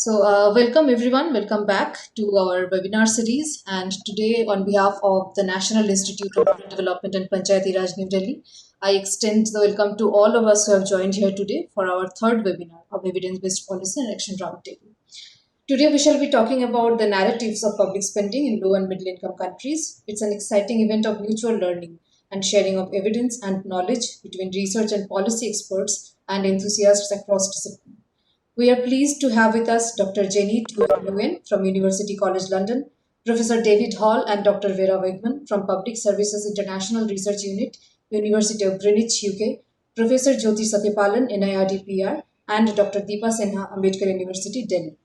Welcome everyone, welcome back to our webinar series. And today, on behalf of the National Institute of Rural Development and Panchayati Raj, New Delhi, I extend the welcome to all of us who have joined here today for our third webinar of Evidence-Based Policy and Action Roundtable. Today, we shall be talking about the narratives of public spending in low and middle income countries. It's an exciting event of mutual learning and sharing of evidence and knowledge between research and policy experts and enthusiasts across disciplines. We are pleased to have with us Dr. Jenny Nguyen from University College London, Professor David Hall and Dr. Vera Weghmann from Public Services International Research Unit, University of Greenwich, UK, Professor Jyoti Satyapalan, NIRD PR, and Dr. Dipa Sinha, Ambedkar University, Delhi.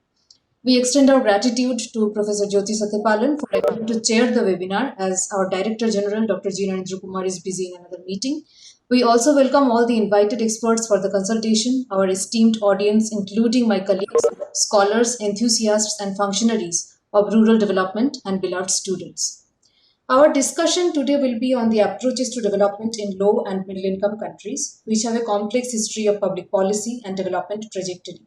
We extend our gratitude to Professor Jyoti Satyapalan for agreeing to chair the webinar as our Director General, Dr. G. Narendra Kumar, is busy in another meeting. We also welcome all the invited experts for the consultation, our esteemed audience, including my colleagues, scholars, enthusiasts, and functionaries of rural development and beloved students. Our discussion today will be on the approaches to development in low and middle income countries, which have a complex history of public policy and development trajectory.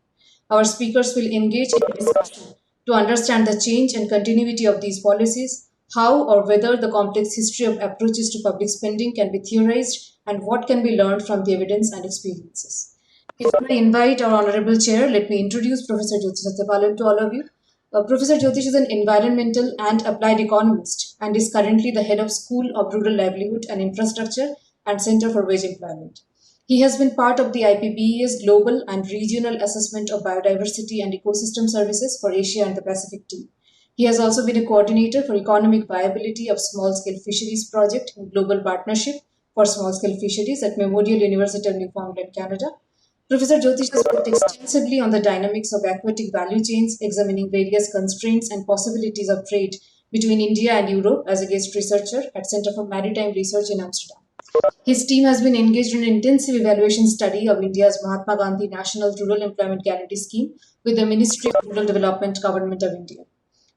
Our speakers will engage in a discussion to understand the change and continuity of these policies, how or whether the complex history of approaches to public spending can be theorized, and what can be learned from the evidence and experiences. Before I invite our Honorable Chair, let me introduce Professor Jyoti Satyapalan to all of you. Professor Jyotish is an environmental and applied economist and is currently the head of School of Rural Livelihood and Infrastructure and Center for Wage Employment. He has been part of the IPBES Global and Regional Assessment of Biodiversity and Ecosystem Services for Asia and the Pacific team. He has also been a coordinator for economic viability of small-scale fisheries project in global partnership for small-scale fisheries at Memorial University of Newfoundland, Canada. Professor Jyotish has worked extensively on the dynamics of aquatic value chains, examining various constraints and possibilities of trade between India and Europe as a guest researcher at Center for Maritime Research in Amsterdam. His team has been engaged in an intensive evaluation study of India's Mahatma Gandhi National Rural Employment Guarantee Scheme with the Ministry of Rural Development, Government of India.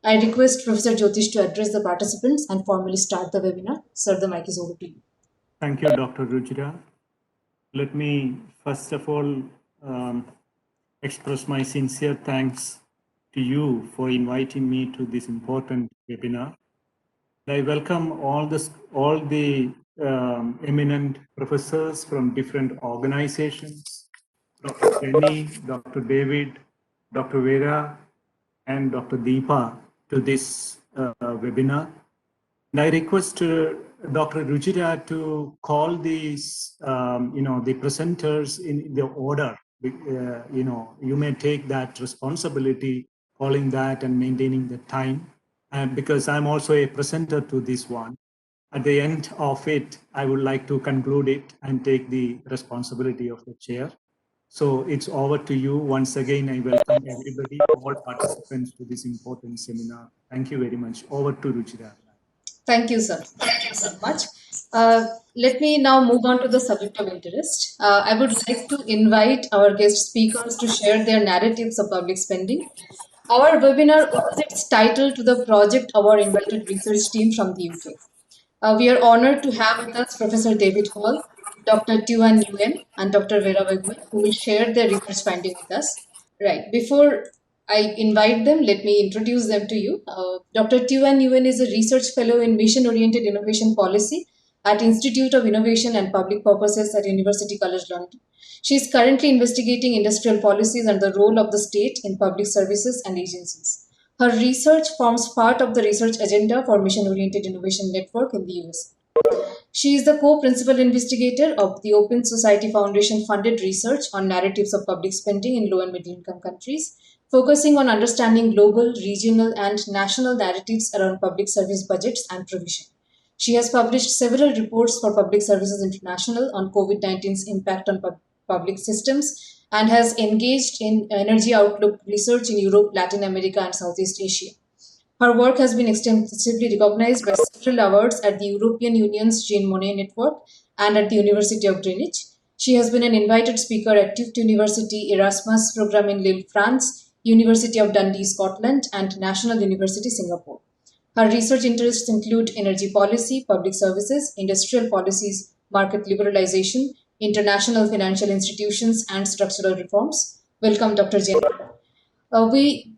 I request Professor Jyotish to address the participants and formally start the webinar. Sir, the mic is over to you. Thank you, Dr. Ruchira. Let me first of all express my sincere thanks to you for inviting me to this important webinar. I welcome all the eminent professors from different organizations, Dr. Jenny, Dr. David, Dr. Vera, and Dr. Dipa to this webinar. And I request Dr. Ruchira to call these, the presenters in the order. You may take that responsibility, calling that and maintaining the time. And because I'm also a presenter to this one. At the end of it, I would like to conclude it and take the responsibility of the chair. So it's over to you. Once again, I welcome everybody, all participants to this important seminar. Thank you very much. Over to Ruchira. Thank you, sir. Thank you so much. Let me now move on to the subject of interest. I would like to invite our guest speakers to share their narratives of public spending. Our webinar owes its title to the project of our invited research team from the UK. We are honored to have with us Professor David Hall, Dr. Nguyen, and Dr. Vera Weghmann, who will share their research finding with us. Right. Before I invite them, let me introduce them to you. Dr. Nguyen is a research fellow in mission-oriented innovation policy at Institute of Innovation and Public Purposes at University College London. She is currently investigating industrial policies and the role of the state in public services and agencies. Her research forms part of the research agenda for Mission-Oriented Innovation Network in the US. She is the co-principal investigator of the Open Society Foundation funded research on narratives of public spending in low and middle income countries, focusing on understanding global, regional, and national narratives around public service budgets and provision. She has published several reports for Public Services International on COVID-19's impact on public systems and has engaged in energy outlook research in Europe, Latin America, and Southeast Asia. Her work has been extensively recognized by several awards at the European Union's Jean Monnet Network and at the University of Greenwich. She has been an invited speaker at Tufts University Erasmus program in Lille, France, University of Dundee, Scotland, and National University, Singapore. Her research interests include energy policy, public services, industrial policies, market liberalization, international financial institutions, and structural reforms. Welcome, Dr. Jenny.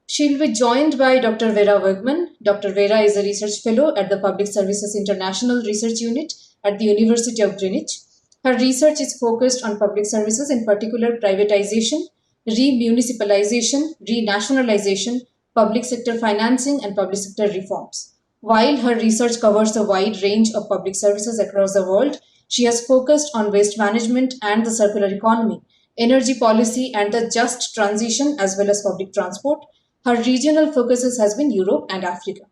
She'll be joined by Dr. Vera Weghmann. Dr. Vera is a research fellow at the Public Services International Research Unit at the University of Greenwich. Her research is focused on public services, in particular privatization, remunicipalization, renationalization, public sector financing, and public sector reforms. While her research covers a wide range of public services across the world, she has focused on waste management and the circular economy, energy policy, and the just transition, as well as public transport. Her regional focuses has been Europe and Africa.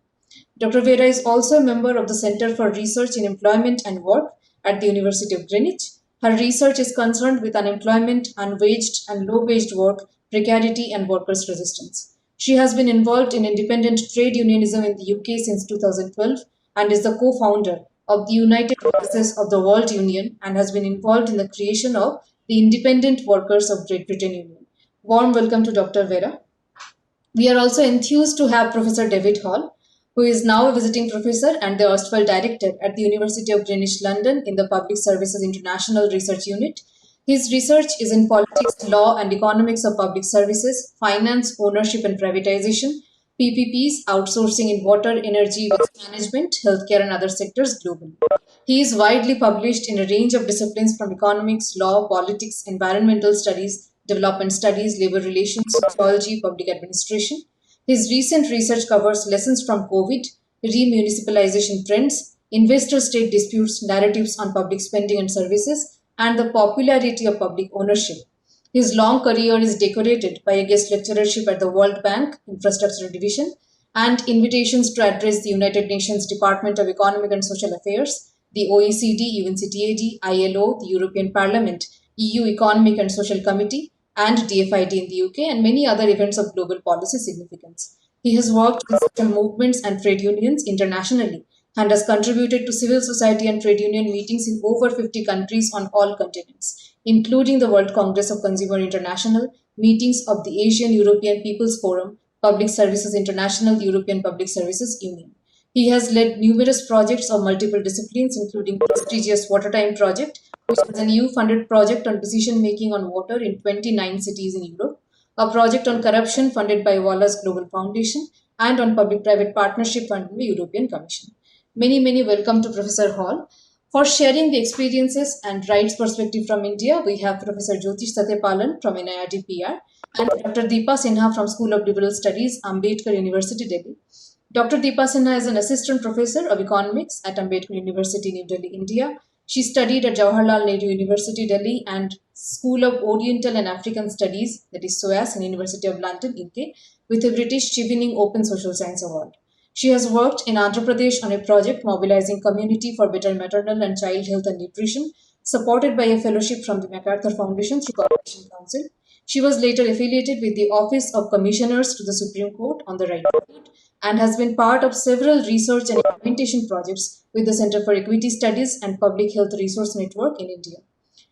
Dr. Vera is also a member of the Center for Research in Employment and Work at the University of Greenwich. Her research is concerned with unemployment, unwaged and low-waged work, precarity, and workers' resistance. She has been involved in independent trade unionism in the UK since 2012 and is the co-founder of the United Voices of the World Union and has been involved in the creation of the Independent Workers of Great Britain Union. Warm welcome to Dr. Vera. We are also enthused to have Professor David Hall, who is now a visiting professor and the erstwhile director at the University of Greenwich, London, in the Public Services International Research Unit. His research is in politics, law, and economics of public services, finance, ownership, and privatization, PPPs, outsourcing in water, energy, waste management, healthcare, and other sectors globally. He is widely published in a range of disciplines from economics, law, politics, environmental studies, development studies, labor relations, sociology, public administration. His recent research covers lessons from COVID, remunicipalization trends, investor state disputes, narratives on public spending and services, and the popularity of public ownership. His long career is decorated by a guest lecturership at the World Bank Infrastructure Division and invitations to address the United Nations Department of Economic and Social Affairs, the OECD, UNCTAD, ILO, the European Parliament, EU Economic and Social Committee, and DFID in the UK, and many other events of global policy significance. He has worked with social movements and trade unions internationally and has contributed to civil society and trade union meetings in over 50 countries on all continents, including the World Congress of Consumer International, meetings of the Asian European People's Forum, Public Services International, European Public Services Union. He has led numerous projects of multiple disciplines, including the prestigious Watertime Project, which is an EU-funded project on decision-making on water in 29 cities in Europe, a project on corruption funded by Wallace Global Foundation, and on public-private partnership funded by the European Commission. Many welcome to Professor Hall. For sharing the experiences and rights perspective from India, we have Professor Jyotish Satyapalan from NIRT PR and Dr. Dipa Sinha from School of Liberal Studies, Ambedkar University, Delhi. Dr. Dipa Sinha is an assistant professor of economics at Ambedkar University, New Delhi, India. She studied at Jawaharlal Nehru University, Delhi, and School of Oriental and African Studies, that is SOAS, in University of London, UK, with a British Chevening Open Social Science Award. She has worked in Andhra Pradesh on a project mobilizing community for better maternal and child health and nutrition, supported by a fellowship from the MacArthur Foundation through Cooperation Council. She was later affiliated with the Office of Commissioners to the Supreme Court on the Right to Vote and has been part of several research and implementation projects with the Center for Equity Studies and Public Health Resource Network in India.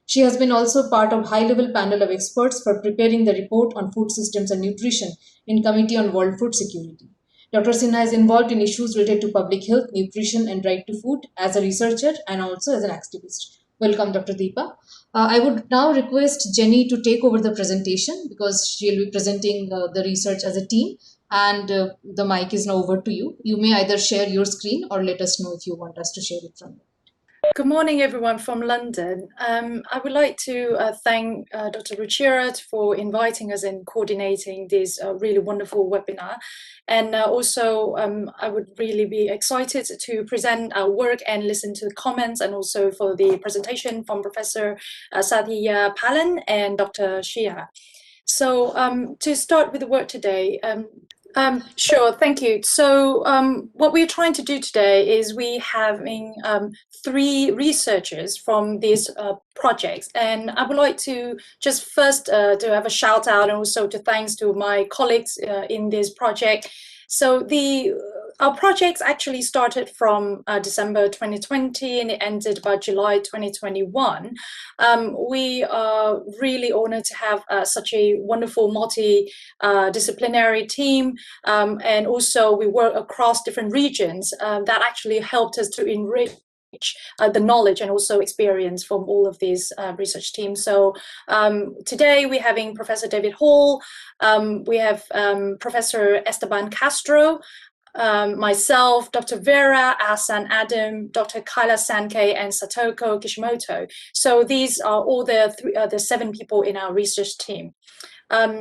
She has been also part of high-level panel of experts for preparing the report on food systems and nutrition in Committee on World Food Security. Dr. Sinha is involved in issues related to public health, nutrition, and right to food as a researcher and also as an activist. Welcome, Dr. Deepa. I would now request Jenny to take over the presentation because she'll be presenting the research as a team, and the mic is now over to you. You may either share your screen or let us know if you want us to share it from you. Good morning, everyone from London. I would like to thank Dr. Ruchira for inviting us and coordinating this really wonderful webinar. And also, I would really be excited to present our work and listen to the comments, and also for the presentation from Professor Satyapalan and Dr. Shia. So to start with the work today, sure, thank you. So what we're trying to do today is we having 3 researchers from these projects, and I would like to just first to have a shout out and also to thanks to my colleagues in this project. So our projects actually started from December 2020 and it ended by July 2021. We are really honored to have such a wonderful multi-disciplinary team, and also we work across different regions that actually helped us to enrich the knowledge and also experience from all of these research teams. So today we're having Professor David Hall, we have Professor Esteban Castro, myself, Dr. Vera, Ahsan Adam, Dr. Kyla Sankei, and Satoko Kishimoto. So these are all the 7 people in our research team.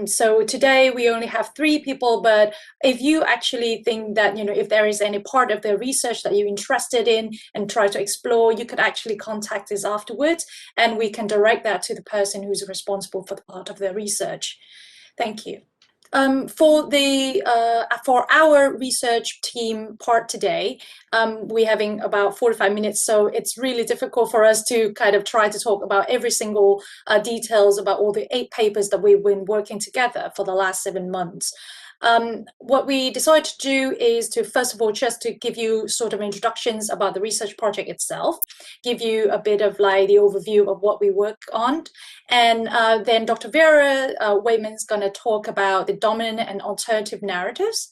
So today we only have 3 people, but if you actually think that, if there is any part of the research that you're interested in and try to explore, you could actually contact us afterwards, and we can direct that to the person who's responsible for the part of the research. Thank you. For our research team part today, we're having about 45 minutes, so it's really difficult for us to kind of try to talk about every single details about all the 8 papers that we've been working together for the last 7 months. What we decided to do is to, first of all, just to give you sort of introductions about the research project itself, give you a bit of like the overview of what we work on. And then Dr. Vera Weghmann is going to talk about the dominant and alternative narratives.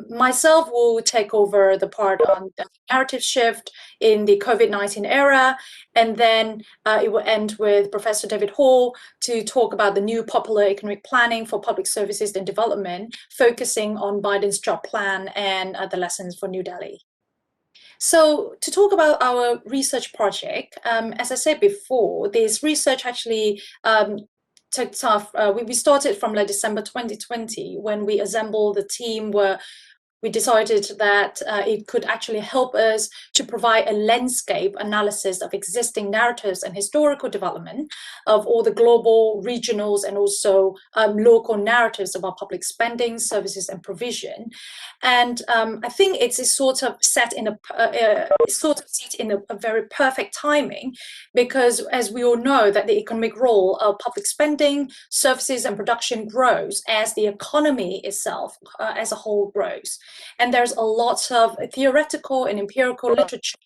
Myself will take over the part on the narrative shift in the COVID-19 era, and then it will end with Professor David Hall to talk about the new popular economic planning for public services and development, focusing on Biden's job plan and the lessons for New Delhi. So to talk about our research project, as I said before, this research actually took off. We started from like December 2020 when we assembled the team where we decided that it could actually help us to provide a landscape analysis of existing narratives and historical development of all the global, regionals, and also local narratives about public spending, services, and provision. And I think it's sort of set in a very perfect timing, because as we all know that the economic role of public spending, services, and production grows as the economy itself as a whole grows. And there's a lot of theoretical and empirical literature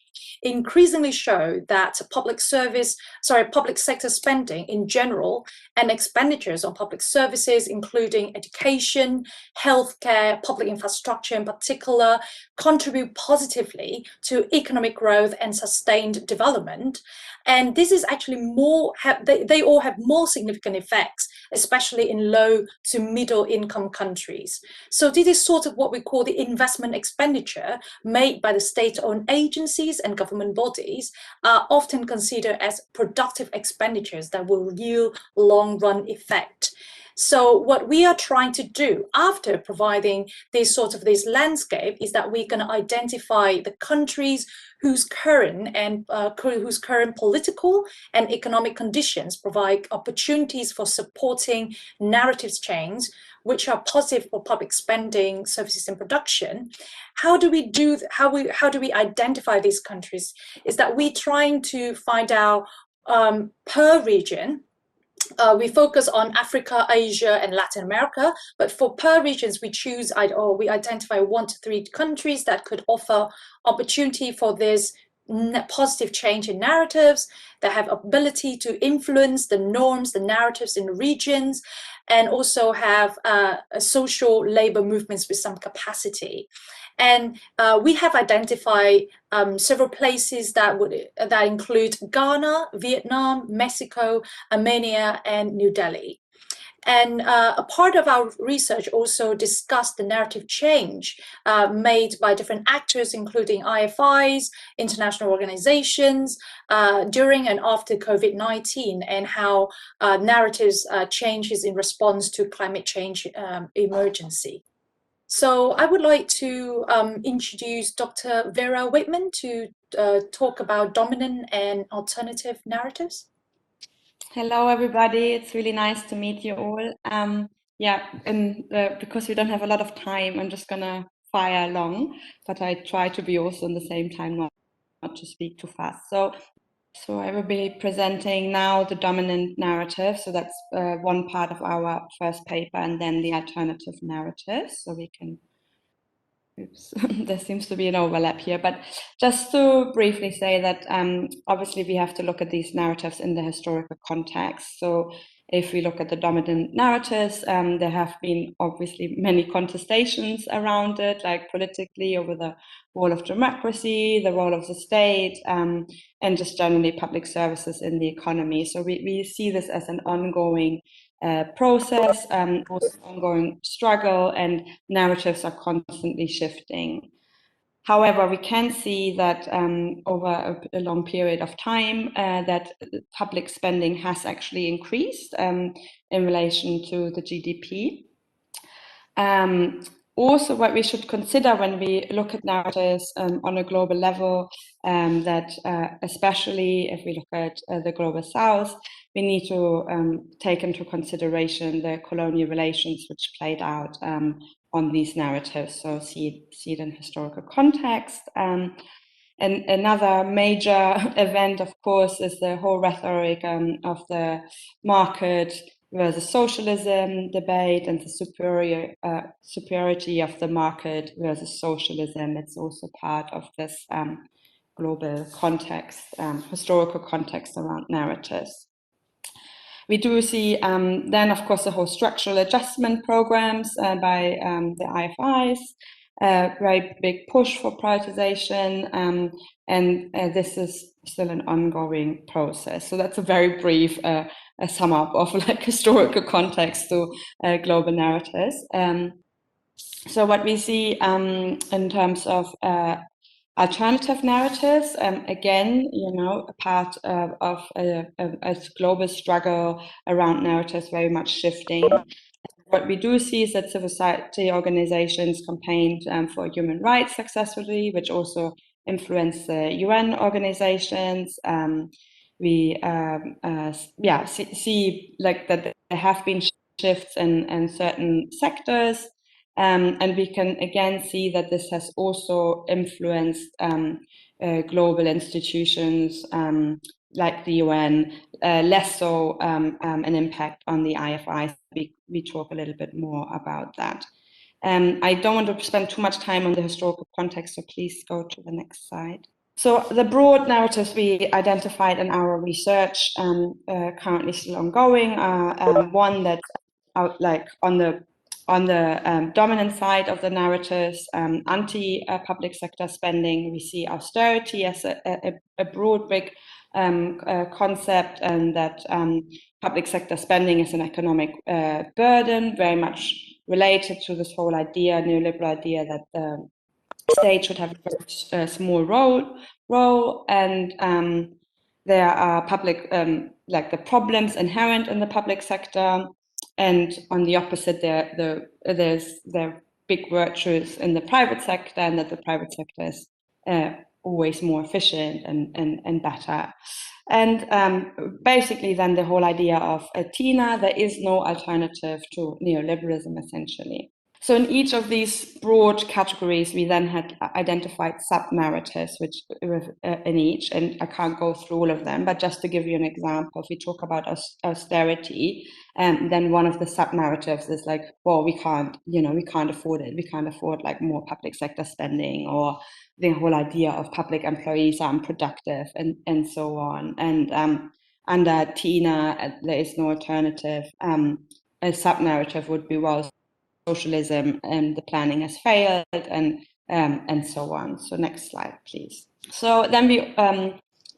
increasingly show that public sector spending in general and expenditures on public services, including education, healthcare, public infrastructure in particular, contribute positively to economic growth and sustained development. And this is actually they all have more significant effects, especially in low to middle income countries. So this is sort of what we call the investment expenditure made by the state-owned agencies and government bodies are often considered as productive expenditures that will yield long-run effect. So what we are trying to do after providing this landscape is that we're going to identify the countries whose current political and economic conditions provide opportunities for supporting narratives change, which are positive for public spending, services, and production. How do we identify these countries? Is that we're trying to find out per region. We focus on Africa, Asia, and Latin America, but for per regions, we identify 1 to 3 countries that could offer opportunity for this positive change in narratives, that have ability to influence the norms, the narratives in the regions, and also have social labor movements with some capacity. And we have identified several places that include Ghana, Vietnam, Mexico, Armenia, and New Delhi. And a part of our research also discussed the narrative change made by different actors, including IFIs, international organizations, during and after COVID-19, and how narratives changes in response to climate change emergency. So I would like to introduce Dr. Vera Weghmann to talk about dominant and alternative narratives. Hello, everybody. It's really nice to meet you all. Because we don't have a lot of time, I'm just gonna fire along, but I try to be also in the same time not to speak too fast. So I will be presenting now the dominant narrative. So that's one part of our first paper, and then the alternative narrative. So we can Oops, there seems to be an overlap here, but just to briefly say that obviously we have to look at these narratives in the historical context. So if we look at the dominant narratives, there have been obviously many contestations around it, like politically over the role of democracy, the role of the state, and just generally public services in the economy. So we see this as an ongoing process, also ongoing struggle, and narratives are constantly shifting. However, we can see that over a long period of time that public spending has actually increased in relation to the GDP. Also, what we should consider when we look at narratives on a global level, that especially if we look at the global south, we need to take into consideration the colonial relations which played out on these narratives. So see it in historical context. And another major event, of course, is the whole rhetoric of the market versus socialism debate and the superiority of the market versus socialism. It's also part of this global context, historical context around narratives. We do see then, of course, the whole structural adjustment programs by the IFIs, very big push for privatization, and this is still an ongoing process. So that's a very brief a sum up of like historical context to global narratives. So what we see in terms of alternative narratives, again, a part of a global struggle around narratives very much shifting. What we do see is that civil society organizations campaigned for human rights successfully, which also influenced the UN organizations. We see like that there have been shifts in certain sectors. And we can again see that this has also influenced global institutions like the UN, less so an impact on the IFIs. We talk a little bit more about that. I don't want to spend too much time on the historical context, so please go to the next slide. So the broad narratives we identified in our research, currently still ongoing, are one that like on the dominant side of the narratives, anti-public sector spending. We see austerity as a broad, big concept, and that public sector spending is an economic burden, very much related to this whole idea, neoliberal idea, that the state should have a small role, and there are public, like the problems inherent in the public sector. And on the opposite, there are big virtues in the private sector, and that the private sector is always more efficient and better. And basically, then the whole idea of TINA, there is no alternative to neoliberalism, essentially. So in each of these broad categories, we then had identified sub-narratives, which in each, and I can't go through all of them, but just to give you an example, if we talk about austerity, then one of the sub-narratives is like, well, we can't afford it. We can't afford like more public sector spending, or the whole idea of public employees are unproductive, and so on. And under TINA, there is no alternative. A sub-narrative would be, well, socialism and the planning has failed, and so on. So next slide, please. So then we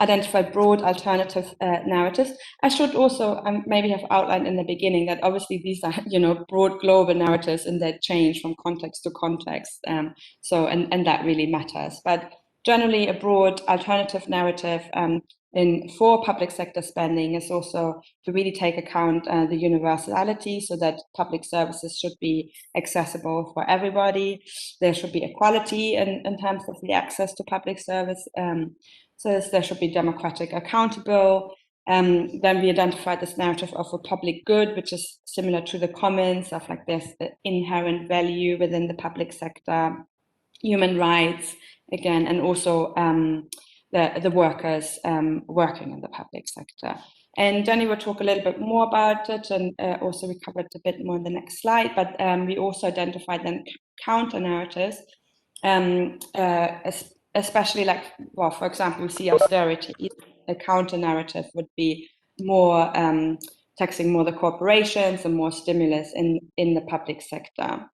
identified broad alternative narratives. I should also maybe have outlined in the beginning that obviously these are broad global narratives, and they change from context to context. So and that really matters. But generally, a broad alternative narrative for public sector spending is also to really take account the universality, so that public services should be accessible for everybody. There should be equality in terms of the access to public service. So there should be democratic, accountable. Then we identified this narrative of a public good, which is similar to the commons, of like there's the inherent value within the public sector, human rights, again, and also the workers working in the public sector. And Jenny will talk a little bit more about it, and also we covered a bit more in the next slide, but we also identified then counter narratives, especially like, well, for example, we see austerity. A counter narrative would be more taxing more the corporations and more stimulus in the public sector.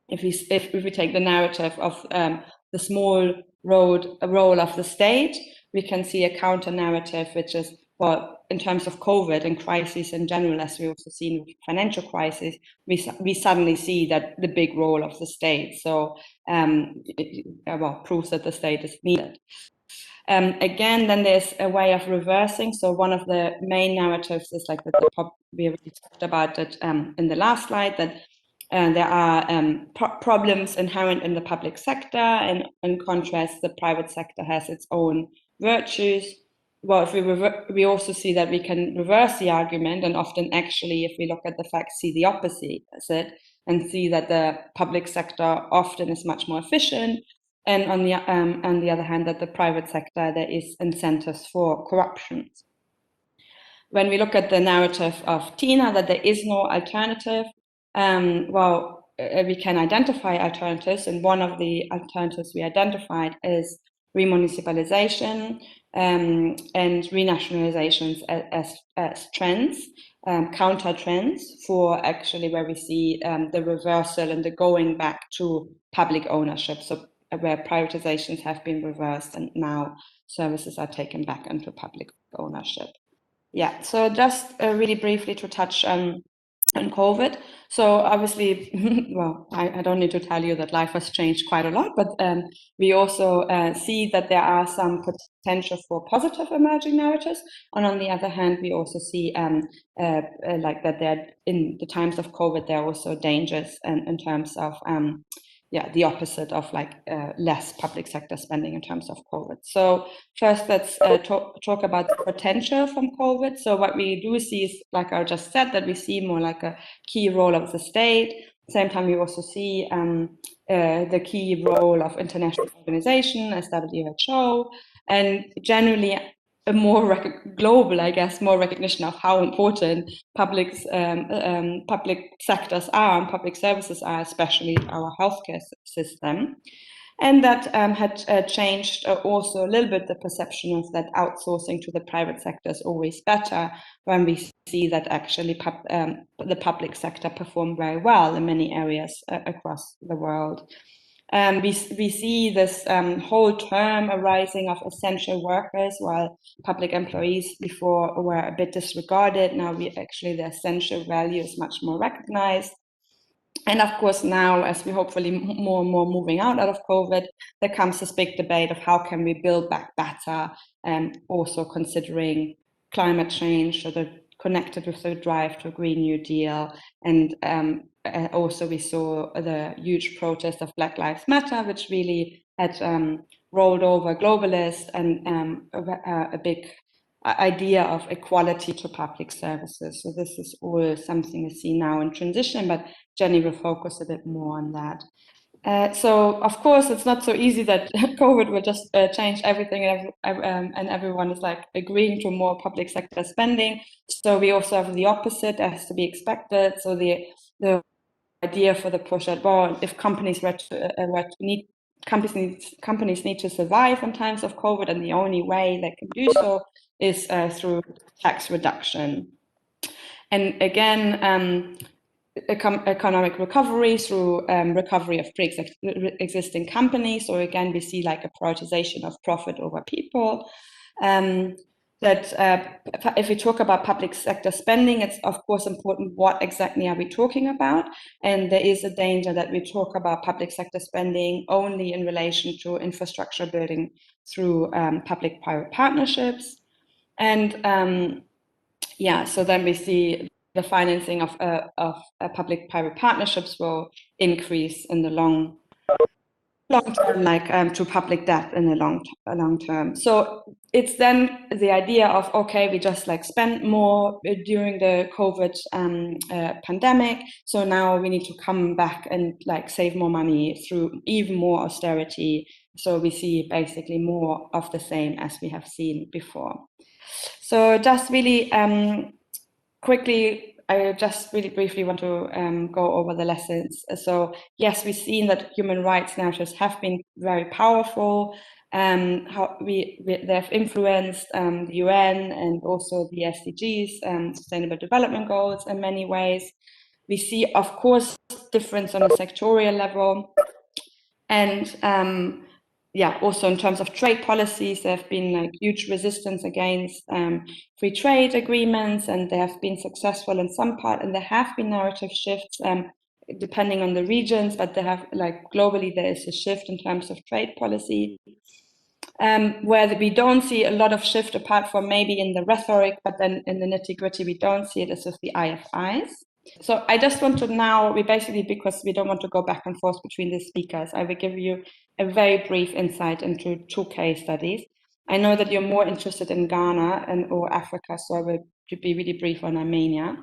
If we take the narrative of the small role of the state, we can see a counter narrative, which is, well, in terms of COVID and crises in general, as we also see in financial crisis, we suddenly see that the big role of the state. So, well, proves that the state is needed. Again, then there's a way of reversing. So one of the main narratives is like that we already talked about it in the last slide, that there are problems inherent in the public sector, and in contrast, the private sector has its own virtues. Well, if we also see that we can reverse the argument, and often actually, if we look at the facts, see the opposite, and see that the public sector often is much more efficient, and on the other hand, that the private sector, there is incentives for corruption. When we look at the narrative of Tina, that there is no alternative, well, we can identify alternatives, and one of the alternatives we identified is remunicipalization and renationalizations as trends, counter trends for actually where we see the reversal and the going back to public ownership. So where privatizations have been reversed and now services are taken back into public ownership. Yeah, so just really briefly to touch on COVID. So obviously, well, I don't need to tell you that life has changed quite a lot, but we also see that there are some potential for positive emerging narratives. And on the other hand, we also see like that there in the times of COVID, there are also dangers in terms of the opposite of like less public sector spending in terms of COVID. So first, let's talk about the potential from COVID. So what we do see is, like I just said, that we see more like a key role of the state. Same time, we also see the key role of international organization as WHO, and generally a more global, I guess, more recognition of how important public sectors are and public services are, especially our healthcare system. And that had changed also a little bit the perception of that outsourcing to the private sector is always better, when we see that actually the public sector performed very well in many areas across the world. We see this whole term arising of essential workers, while public employees before were a bit disregarded. Now the essential value is much more recognized. And of course, now, as we hopefully more and more moving out of COVID, there comes this big debate of how can we build back better, and also considering climate change, so they're connected with the drive to a Green New Deal. And also we saw the huge protest of Black Lives Matter, which really had rolled over globalist and a big idea of equality to public services. So this is all something we see now in transition, but Jenny will focus a bit more on that. So of course, it's not so easy that COVID will just change everything, and everyone is like agreeing to more public sector spending. So we also have the opposite as to be expected. So the idea for the push at, well, if companies companies need to survive in times of COVID, and the only way they can do so is through tax reduction. And again, economic recovery through recovery of pre-existing companies. So again, we see like a prioritization of profit over people. That if we talk about public sector spending, it's of course important what exactly are we talking about. And there is a danger that we talk about public sector spending only in relation to infrastructure building through public-private partnerships. And so then we see the financing of public-private partnerships will increase in the long term, like to public debt in the long term. So it's then the idea of, okay, we just like spent more during the COVID pandemic, so now we need to come back and like save more money through even more austerity. So we see basically more of the same as we have seen before. So just really quickly I just really briefly want to go over the lessons. So yes, we've seen that human rights narratives have been very powerful. How they've influenced the UN and also the SDGs, Sustainable Development Goals, in many ways. We see, of course, difference on a sectorial level, and yeah, also in terms of trade policies, there have been like huge resistance against free trade agreements, and they have been successful in some part, and there have been narrative shifts depending on the regions, but they have, like, globally there is a shift in terms of trade policy. Where we don't see a lot of shift apart from maybe in the rhetoric, but then in the nitty-gritty we don't see it as with the IFIs. So I just want to now, because we don't want to go back and forth between the speakers, I will give you a very brief insight into 2 case studies. I know that you're more interested in Ghana or Africa, so I will be really brief on Armenia.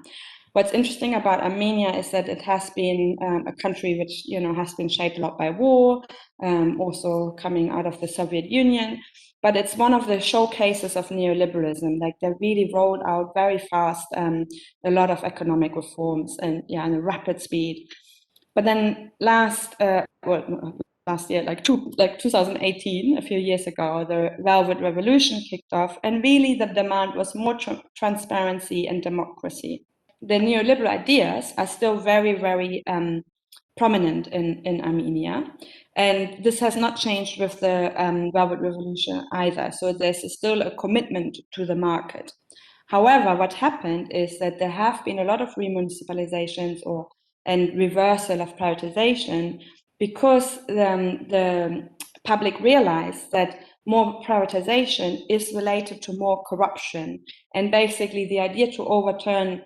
What's interesting about Armenia is that it has been a country which, you know, has been shaped a lot by war, also coming out of the Soviet Union, but it's one of the showcases of neoliberalism. Like, they really rolled out very fast a lot of economic reforms, and in a rapid speed. But then last year, like 2018, a few years ago, the Velvet Revolution kicked off, and really the demand was more transparency and democracy. The neoliberal ideas are still very, very prominent in Armenia, and this has not changed with the Velvet Revolution either. So there's still a commitment to the market. However, what happened is that there have been a lot of remunicipalizations and reversal of privatization, because the public realized that more privatization is related to more corruption, and basically the idea to overturn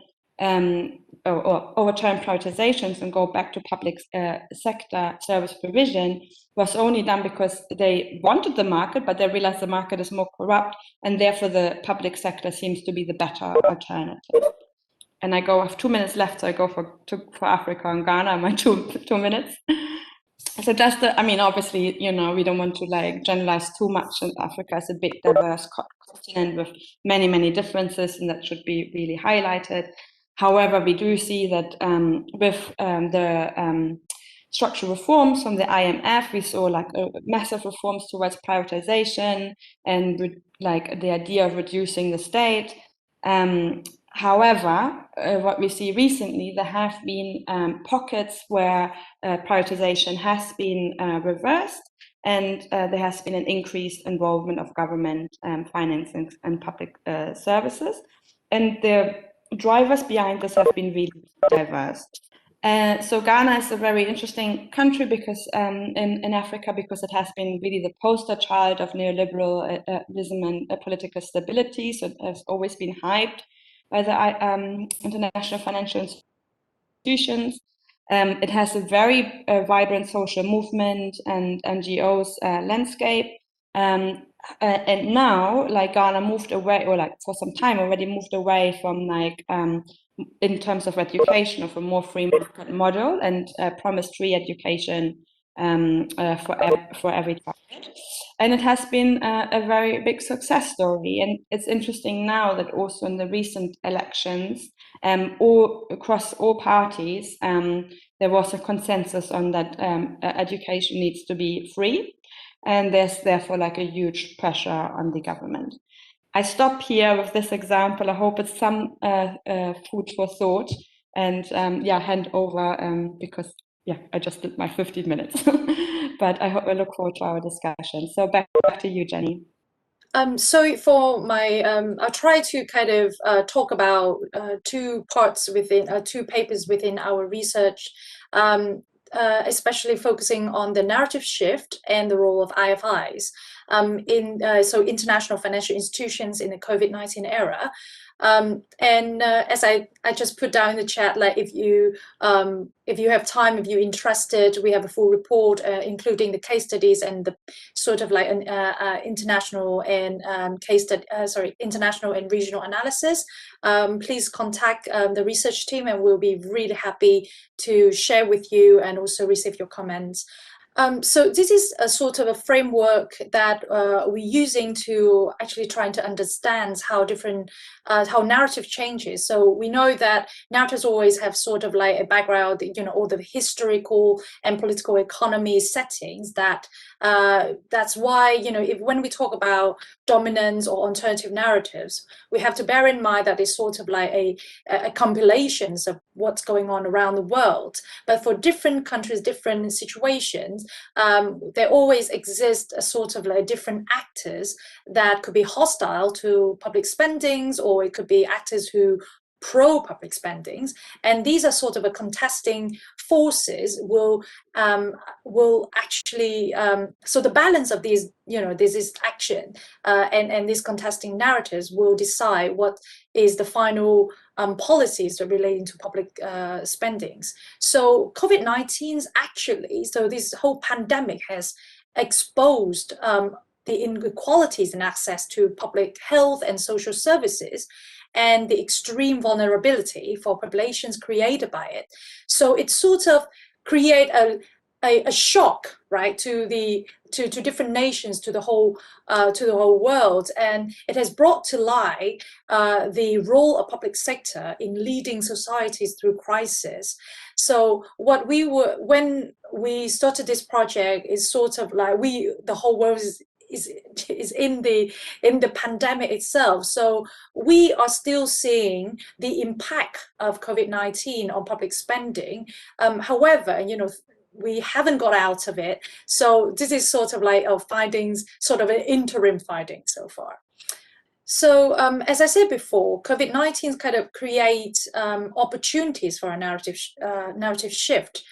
privatizations and go back to public sector service provision was only done because they wanted the market, but they realized the market is more corrupt, and therefore the public sector seems to be the better alternative. And I have 2 minutes left, so I go for Africa and Ghana, my two minutes. So just, obviously, you know, we don't want to like generalize too much, and Africa is a big diverse continent with many, many differences, and that should be really highlighted. However, we do see that with the structural reforms from the IMF, we saw like massive reforms towards privatization and like the idea of reducing the state. However, what we see recently, there have been pockets where privatization has been reversed, and there has been an increased involvement of government financing and public services. And the drivers behind this have been really diverse. So Ghana is a very interesting country because in Africa, because it has been really the poster child of neoliberalism and political stability. So it has always been hyped by the international financial institutions. It has a very vibrant social movement and NGOs landscape. And now, like, Ghana moved away, or like for some time already moved away from like in terms of education, of a more free market model, and promised free education for every child. And it has been a very big success story. And it's interesting now that also in the recent elections, across all parties, there was a consensus on that education needs to be free, and there's therefore like a huge pressure on the government. I stop here with this example. I hope it's some food for thought, and hand over because I just did my 15 minutes. But I look forward to our discussion. So back to you, Jenny. So for my, I'll try to kind of talk about 2 parts within 2 papers within our research, especially focusing on the narrative shift and the role of IFIs so international financial institutions in the COVID-19 era. As I just put down in the chat, like if you have time, if you're interested, we have a full report including the case studies and the sort of like an international and international and regional analysis. Please contact the research team, and we'll be really happy to share with you and also receive your comments. So this is a sort of a framework that we're using to actually trying to understand how different, how narrative changes. So we know that narratives always have sort of like a background, all the historical and political economy settings that that's why, when we talk about dominance or alternative narratives, we have to bear in mind that it's sort of like a compilations of what's going on around the world. But for different countries, different situations, there always exist a sort of like different actors that could be hostile to public spendings, or it could be actors who pro-public spendings, and these are sort of a contesting forces will actually so the balance of these, this is action and these contesting narratives will decide what is the final policies relating to public spendings. So COVID-19's actually, so this whole pandemic has exposed the inequalities in access to public health and social services, and the extreme vulnerability for populations created by it. So it sort of create a shock, right, to different nations, to the whole world, and it has brought to light the role of public sector in leading societies through crisis. So what we were, when we started this project, is sort of like the whole world is in the pandemic itself. So we are still seeing the impact of COVID-19 on public spending. However, we haven't got out of it. So this is sort of like our findings, sort of an interim finding so far. So as I said before, COVID-19 kind of creates opportunities for a narrative shift.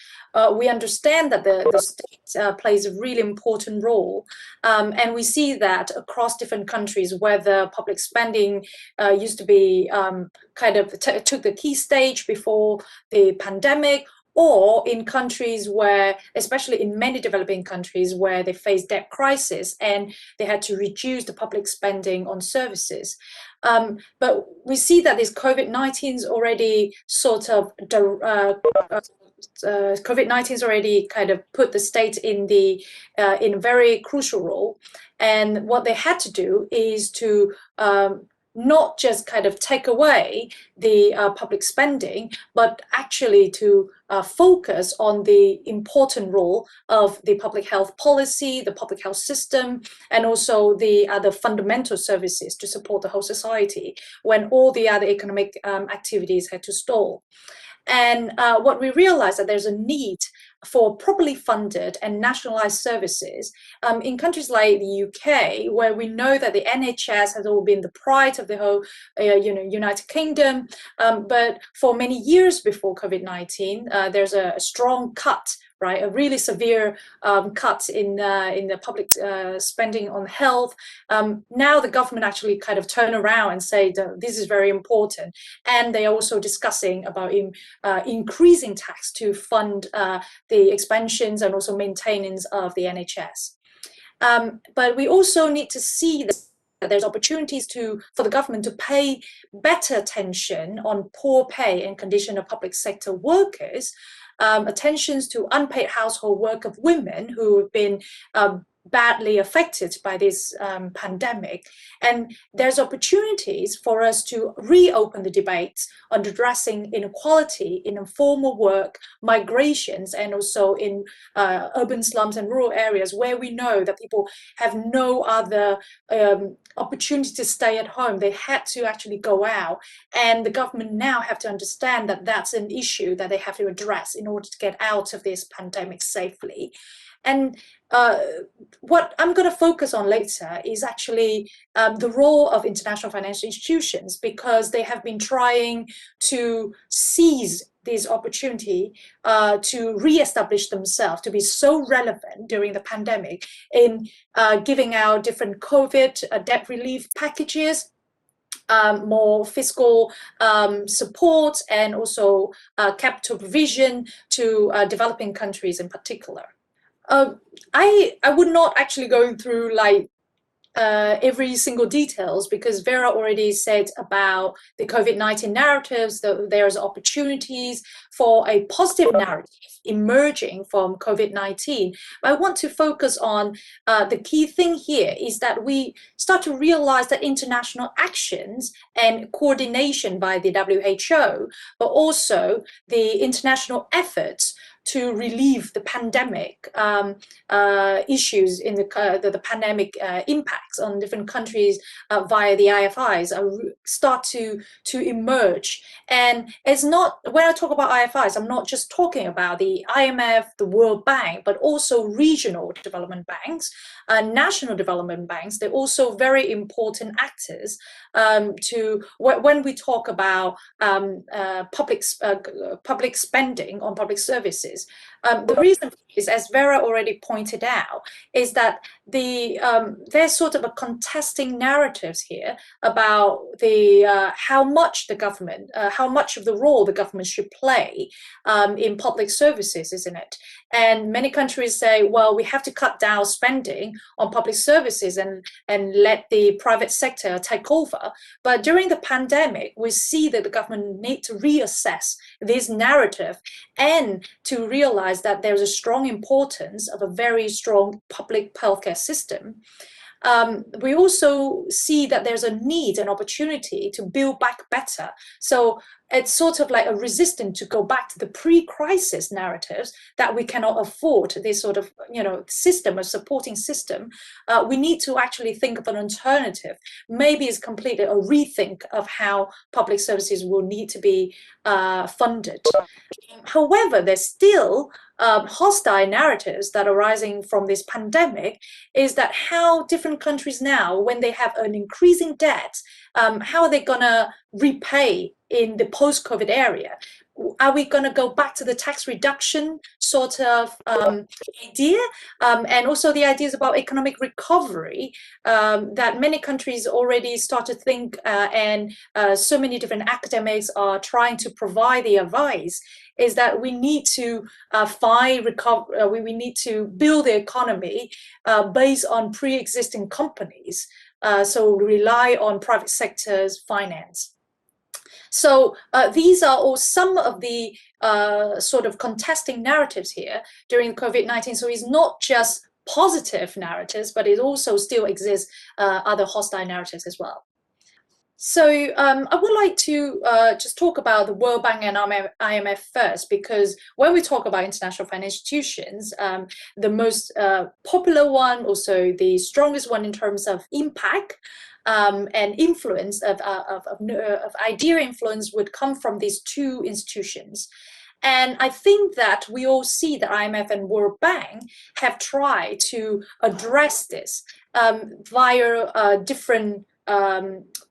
We understand that the state plays a really important role, and we see that across different countries, whether public spending used to be kind of took the key stage before the pandemic, or in countries where, especially in many developing countries, where they face debt crisis and they had to reduce the public spending on services. But we see that this COVID-19's already sort of COVID-19's already kind of put the state in in a very crucial role, and what they had to do is to not just kind of take away the public spending, but actually to focus on the important role of the public health policy, the public health system, and also the other fundamental services to support the whole society when all the other economic activities had to stall. And what we realized that there's a need for properly funded and nationalized services in countries like the UK, where we know that the NHS has all been the pride of the whole United Kingdom. But for many years before COVID-19, there's a strong cut, right, a really severe cut in the public spending on health. Now the government actually kind of turn around and say that this is very important, and they are also discussing about increasing tax to fund the expansions and also maintenance of the NHS. But we also need to see that there's opportunities for the government to pay better attention on poor pay and condition of public sector workers, attentions to unpaid household work of women who have been badly affected by this pandemic. And there's opportunities for us to reopen the debates on addressing inequality in informal work, migrations, and also in urban slums and rural areas where we know that people have no other opportunity to stay at home. They had to actually go out, and the government now have to understand that that's an issue that they have to address in order to get out of this pandemic safely. And what I'm going to focus on later is actually the role of international financial institutions, because they have been trying to seize this opportunity to re-establish themselves, to be so relevant during the pandemic in giving out different COVID debt relief packages, more fiscal support, and also capital provision to developing countries in particular. I would not actually go through like every single details, because Vera already said about the COVID-19 narratives, that there's opportunities for a positive narrative emerging from COVID-19. But I want to focus on the key thing here is that we start to realize that international actions and coordination by the WHO, but also the international efforts to relieve the pandemic issues in the pandemic impacts on different countries via the IFIs start to emerge. And it's not, when I talk about IFIs, I'm not just talking about the IMF, the World Bank, but also regional development banks, national development banks. They're also very important actors when we talk about public spending on public services. The reason is, as Vera already pointed out, is that there's sort of a contesting narratives here about the how much the government, how much of the role the government should play in public services, isn't it? And many countries say, well, we have to cut down spending on public services and let the private sector take over. But during the pandemic, we see that the government need to reassess this narrative and to realize that there's a strong importance of a very strong public healthcare system. We also see that there's a need and opportunity to build back better. So it's sort of like a resistance to go back to the pre-crisis narratives that we cannot afford this sort of, system, a supporting system. We need to actually think of an alternative. Maybe it's completely a rethink of how public services will need to be funded. However, there's still hostile narratives that are arising from this pandemic, is that how different countries now, when they have an increasing debt, how are they going to repay in the post-COVID area? Are we going to go back to the tax reduction sort of idea? And also the ideas about economic recovery that many countries already start to think, and so many different academics are trying to provide the advice, is that we need to we need to build the economy based on pre-existing companies. So rely on private sector's finance. So these are all some of the sort of contesting narratives here during COVID-19. So it's not just positive narratives, but it also still exists other hostile narratives as well. So I would like to just talk about the World Bank and IMF first, because when we talk about international financial institutions, the most popular one, also the strongest one in terms of impact, and influence of idea influence would come from these two institutions. And I think that we all see that IMF and World Bank have tried to address this via different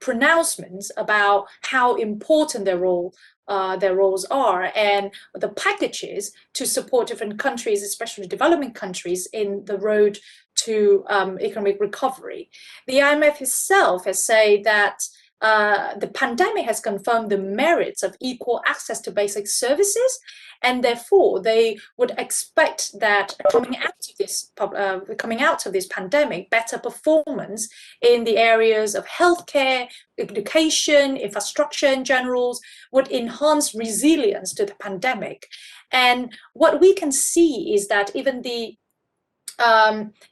pronouncements about how important their roles are, and the packages to support different countries, especially developing countries, in the road to economic recovery. The IMF itself has said that the pandemic has confirmed the merits of equal access to basic services, and therefore they would expect that coming out of this pandemic, better performance in the areas of healthcare, education, infrastructure in general would enhance resilience to the pandemic. And what we can see is that even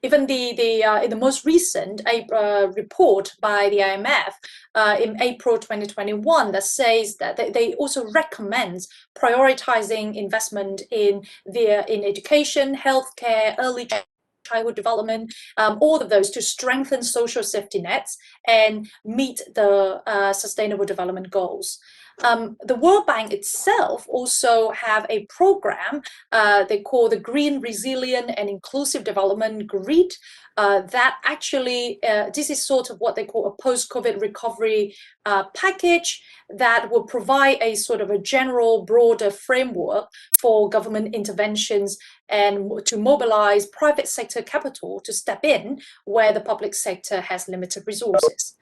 in the most recent report by the IMF in April 2021, that says that they also recommend prioritizing investment in education, healthcare, early childhood development, all of those to strengthen social safety nets and meet the sustainable development goals. The World Bank itself also have a program they call the Green, Resilient and Inclusive Development GREED, that actually, this is sort of what they call a post-COVID recovery package that will provide a sort of a general, broader framework for government interventions and to mobilize private sector capital to step in where the public sector has limited resources.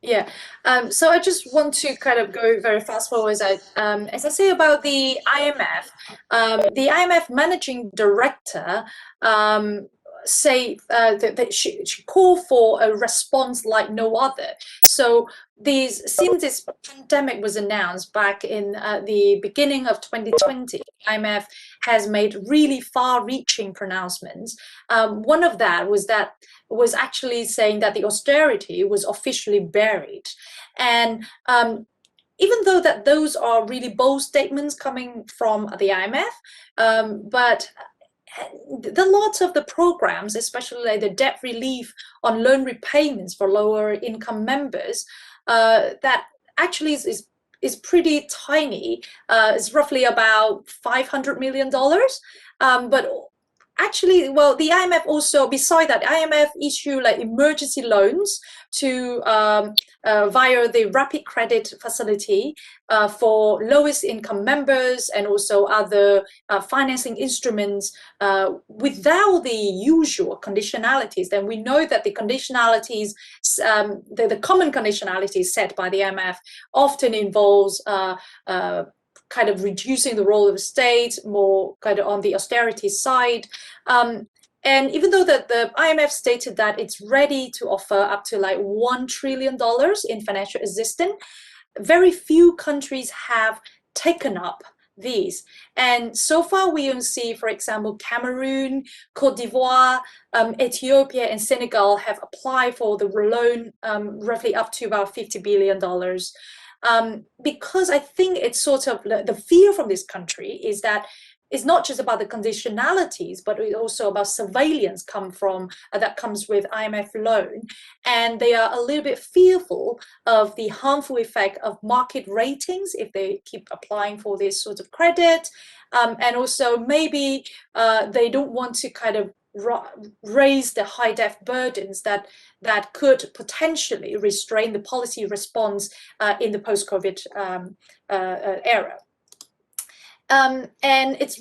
Yeah, so I just want to kind of go very fast forward as I say about the IMF. The IMF managing director say that she call for a response like no other. So since this pandemic was announced back in the beginning of 2020, IMF has made really far-reaching pronouncements. One of that was actually saying that the austerity was officially buried, and even though that those are really bold statements coming from the IMF, but the lots of the programs, especially like the debt relief on loan repayments for lower income members, that actually is pretty tiny. It's roughly about $500 million. But actually, well, the IMF also, beside that, IMF issue like emergency loans to via the rapid credit facility for lowest income members, and also other financing instruments without the usual conditionalities. Then we know that the conditionalities, the common conditionalities set by the IMF often involves kind of reducing the role of the state, more kind of on the austerity side. And even though the IMF stated that it's ready to offer up to like $1 trillion in financial assistance, very few countries have taken up these. And so far we only see, for example, Cameroon, Cote d'Ivoire, Ethiopia, and Senegal have applied for the loan roughly up to about $50 billion. Because I think it's sort of the fear from this country is that it's not just about the conditionalities, but it's also about surveillance that comes with IMF loan. And they are a little bit fearful of the harmful effect of market ratings if they keep applying for this sort of credit. And also maybe they don't want to kind of raise the high debt burdens that could potentially restrain the policy response in the post-COVID era. And it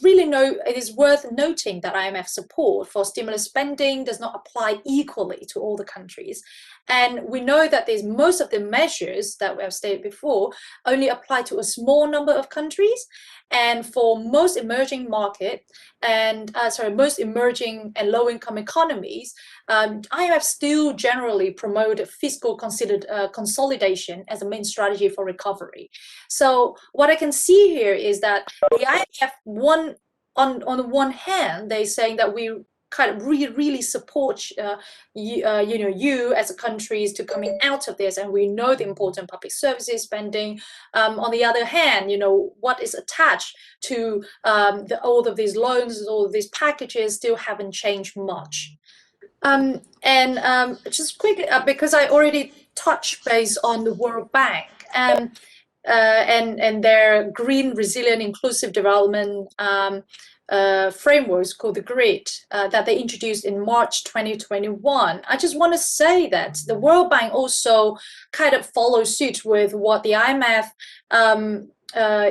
is worth noting that IMF support for stimulus spending does not apply equally to all the countries. And we know that most of the measures that we have stated before only apply to a small number of countries. And for most emerging most emerging and low-income economies, IMF still generally promote fiscal consolidation as a main strategy for recovery. So what I can see here is that the IMF, on the one hand, they're saying that we kind of really support you as a countries to coming out of this, and we know the important public services spending. On the other hand, what is attached to all of these loans, all of these packages still haven't changed much. Just quickly, because I already touched base on the World Bank and their green, resilient, inclusive development frameworks called the GRID that they introduced in March 2021. I just want to say that the World Bank also kind of follows suit with what the IMF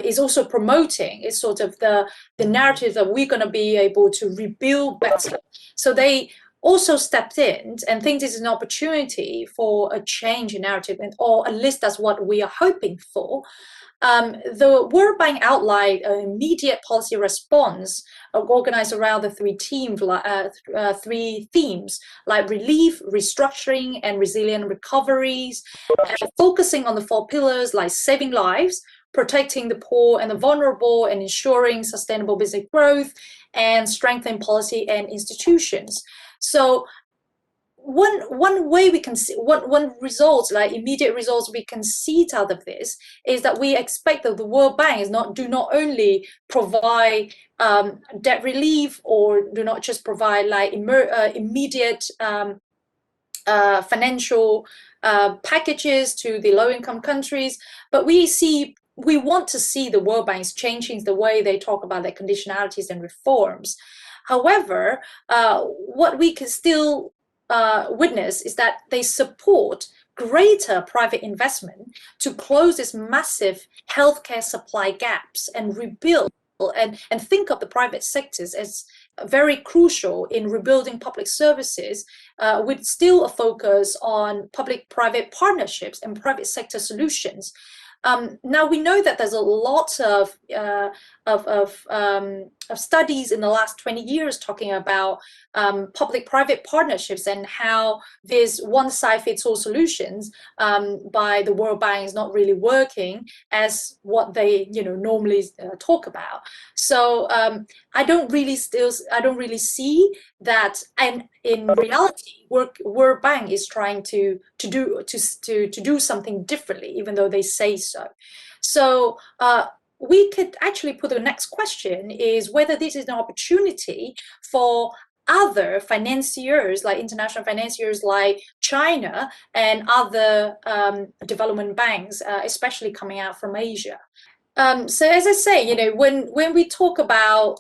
is also promoting. It's sort of the narrative that we're going to be able to rebuild better. So they also stepped in and think this is an opportunity for a change in narrative, or at least that's what we are hoping for. The World Bank outlined an immediate policy response organized around the three themes like relief, restructuring, and resilient recoveries, focusing on the 4 pillars like saving lives, protecting the poor and the vulnerable, and ensuring sustainable business growth, and strengthening policy and institutions. So one way we can see one result, like immediate results we can see out of this, is that we expect that the World Bank do not only provide debt relief, or do not just provide like immediate financial packages to the low-income countries, but we want to see the World Bank's changing the way they talk about their conditionalities and reforms. However, what we can still witness is that they support greater private investment to close this massive healthcare supply gaps and rebuild and think of the private sectors as very crucial in rebuilding public services, with still a focus on public-private partnerships and private sector solutions. Now we know that there's a lot of studies in the last 20 years talking about public-private partnerships and how this one-size-fits-all solutions by the World Bank is not really working as what they normally talk about. So I don't really see that, and in reality, World Bank is trying to do something differently, even though they say so. So we could actually put the next question is whether this is an opportunity for other financiers, like international financiers like China and other development banks, especially coming out from Asia. So as I say, when we talk about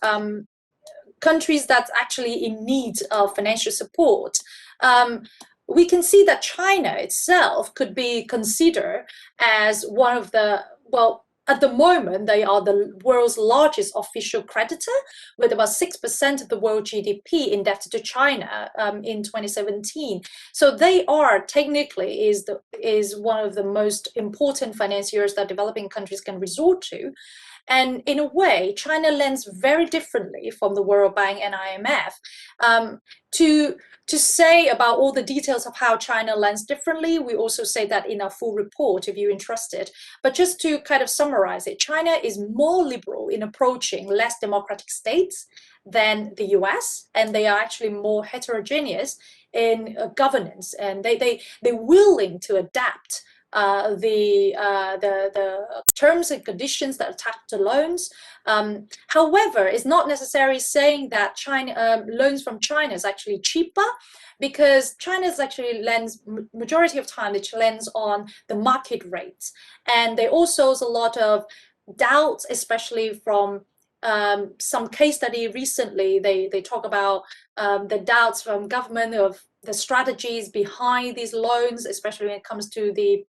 countries that's actually in need of financial support, we can see that China itself could be considered as one of the, well, at the moment, they are the world's largest official creditor, with about 6% of the world GDP indebted to China in 2017. So they are technically is one of the most important financiers that developing countries can resort to. And in a way, China lends very differently from the World Bank and IMF. To say about all the details of how China lends differently, we also say that in our full report, if you're interested. But just to kind of summarize it, China is more liberal in approaching less democratic states than the US, and they are actually more heterogeneous in governance, and they're willing to adapt the terms and conditions that attach to loans. However, it's not necessarily saying that China loans from China is actually cheaper, because China's actually lends, majority of time it lends on the market rates, and there also is a lot of doubts, especially from some case study recently. They talk about the doubts from government of the strategies behind these loans, especially when it comes to the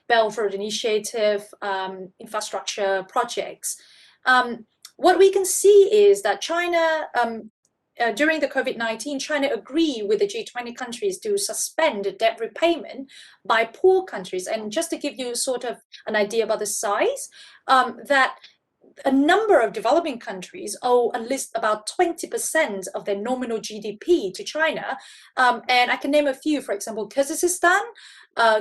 Belt Road Initiative infrastructure projects. What we can see is that China, during the COVID-19, China agreed with the G20 countries to suspend debt repayment by poor countries. And just to give you sort of an idea about the size, that a number of developing countries owe at least about 20% of their nominal GDP to China. And I can name a few, for example, Kazakhstan,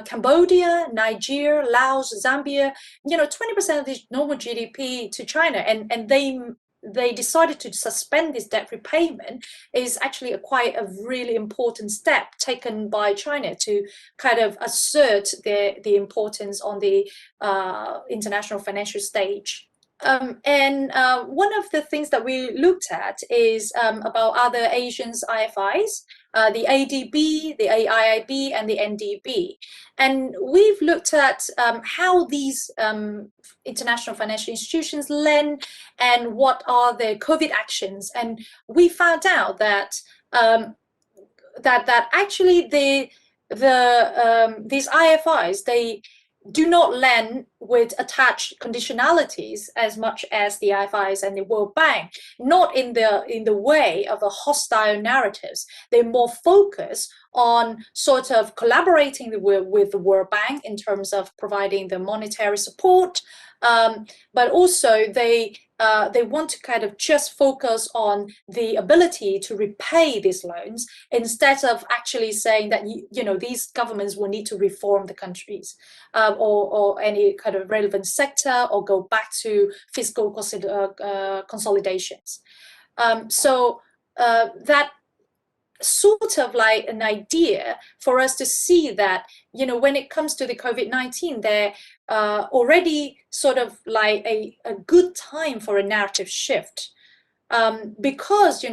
Cambodia, Nigeria, Laos, Zambia, 20% of the normal GDP to China. And they decided to suspend this debt repayment is actually quite a really important step taken by China to kind of assert the importance on the international financial stage. And one of the things that we looked at is about other Asians IFIs, the ADB, the AIIB, and the NDB. And we've looked at how these international financial institutions lend and what are their COVID actions. And we found out that that actually these IFIs, they do not lend with attached conditionalities as much as the IFIs and the World Bank, not in the way of a hostile narratives. They're more focused on sort of collaborating with the World Bank in terms of providing the monetary support, but also they want to kind of just focus on the ability to repay these loans instead of actually saying that these governments will need to reform the countries or any kind of relevant sector or go back to fiscal consolidations. So that sort of like an idea for us to see that, when it comes to the COVID-19, they're already sort of like a good time for a narrative shift. Because,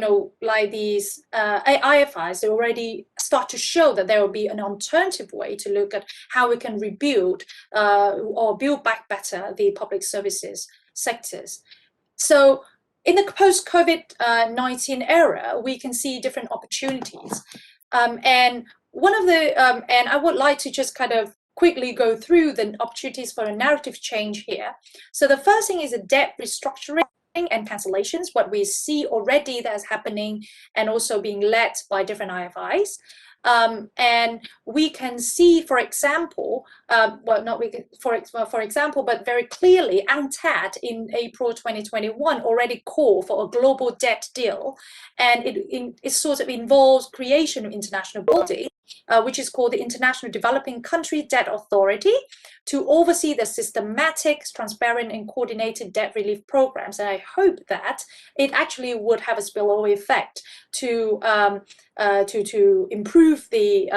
like these IFIs, they already start to show that there will be an alternative way to look at how we can rebuild or build back better the public services sectors. So in the post-COVID-19 era, we can see different opportunities. And one of the, and I would like to just kind of quickly go through the opportunities for a narrative change here. So the first thing is a debt restructuring and cancellations, what we see already that's happening and also being led by different IFIs. And we can see, for example, well, not for example, but very clearly, UNCTAD in April 2021 already called for a global debt deal, and it sort of involves creation of international body, which is called the International Developing Country Debt Authority, to oversee the systematic, transparent, and coordinated debt relief programs. And I hope that it actually would have a spillover effect to improve the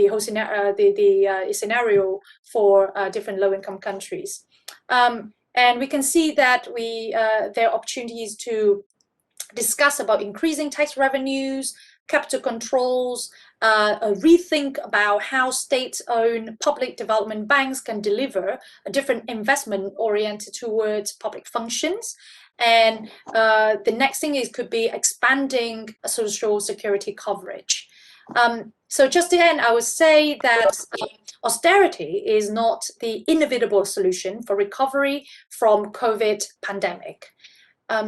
whole scenario for different low-income countries. And we can see that there are opportunities to discuss about increasing tax revenues, capital controls, a rethink about how state-owned public development banks can deliver a different investment oriented towards public functions. And the next thing could be expanding social security coverage. So just to end, I would say that austerity is not the inevitable solution for recovery from COVID pandemic.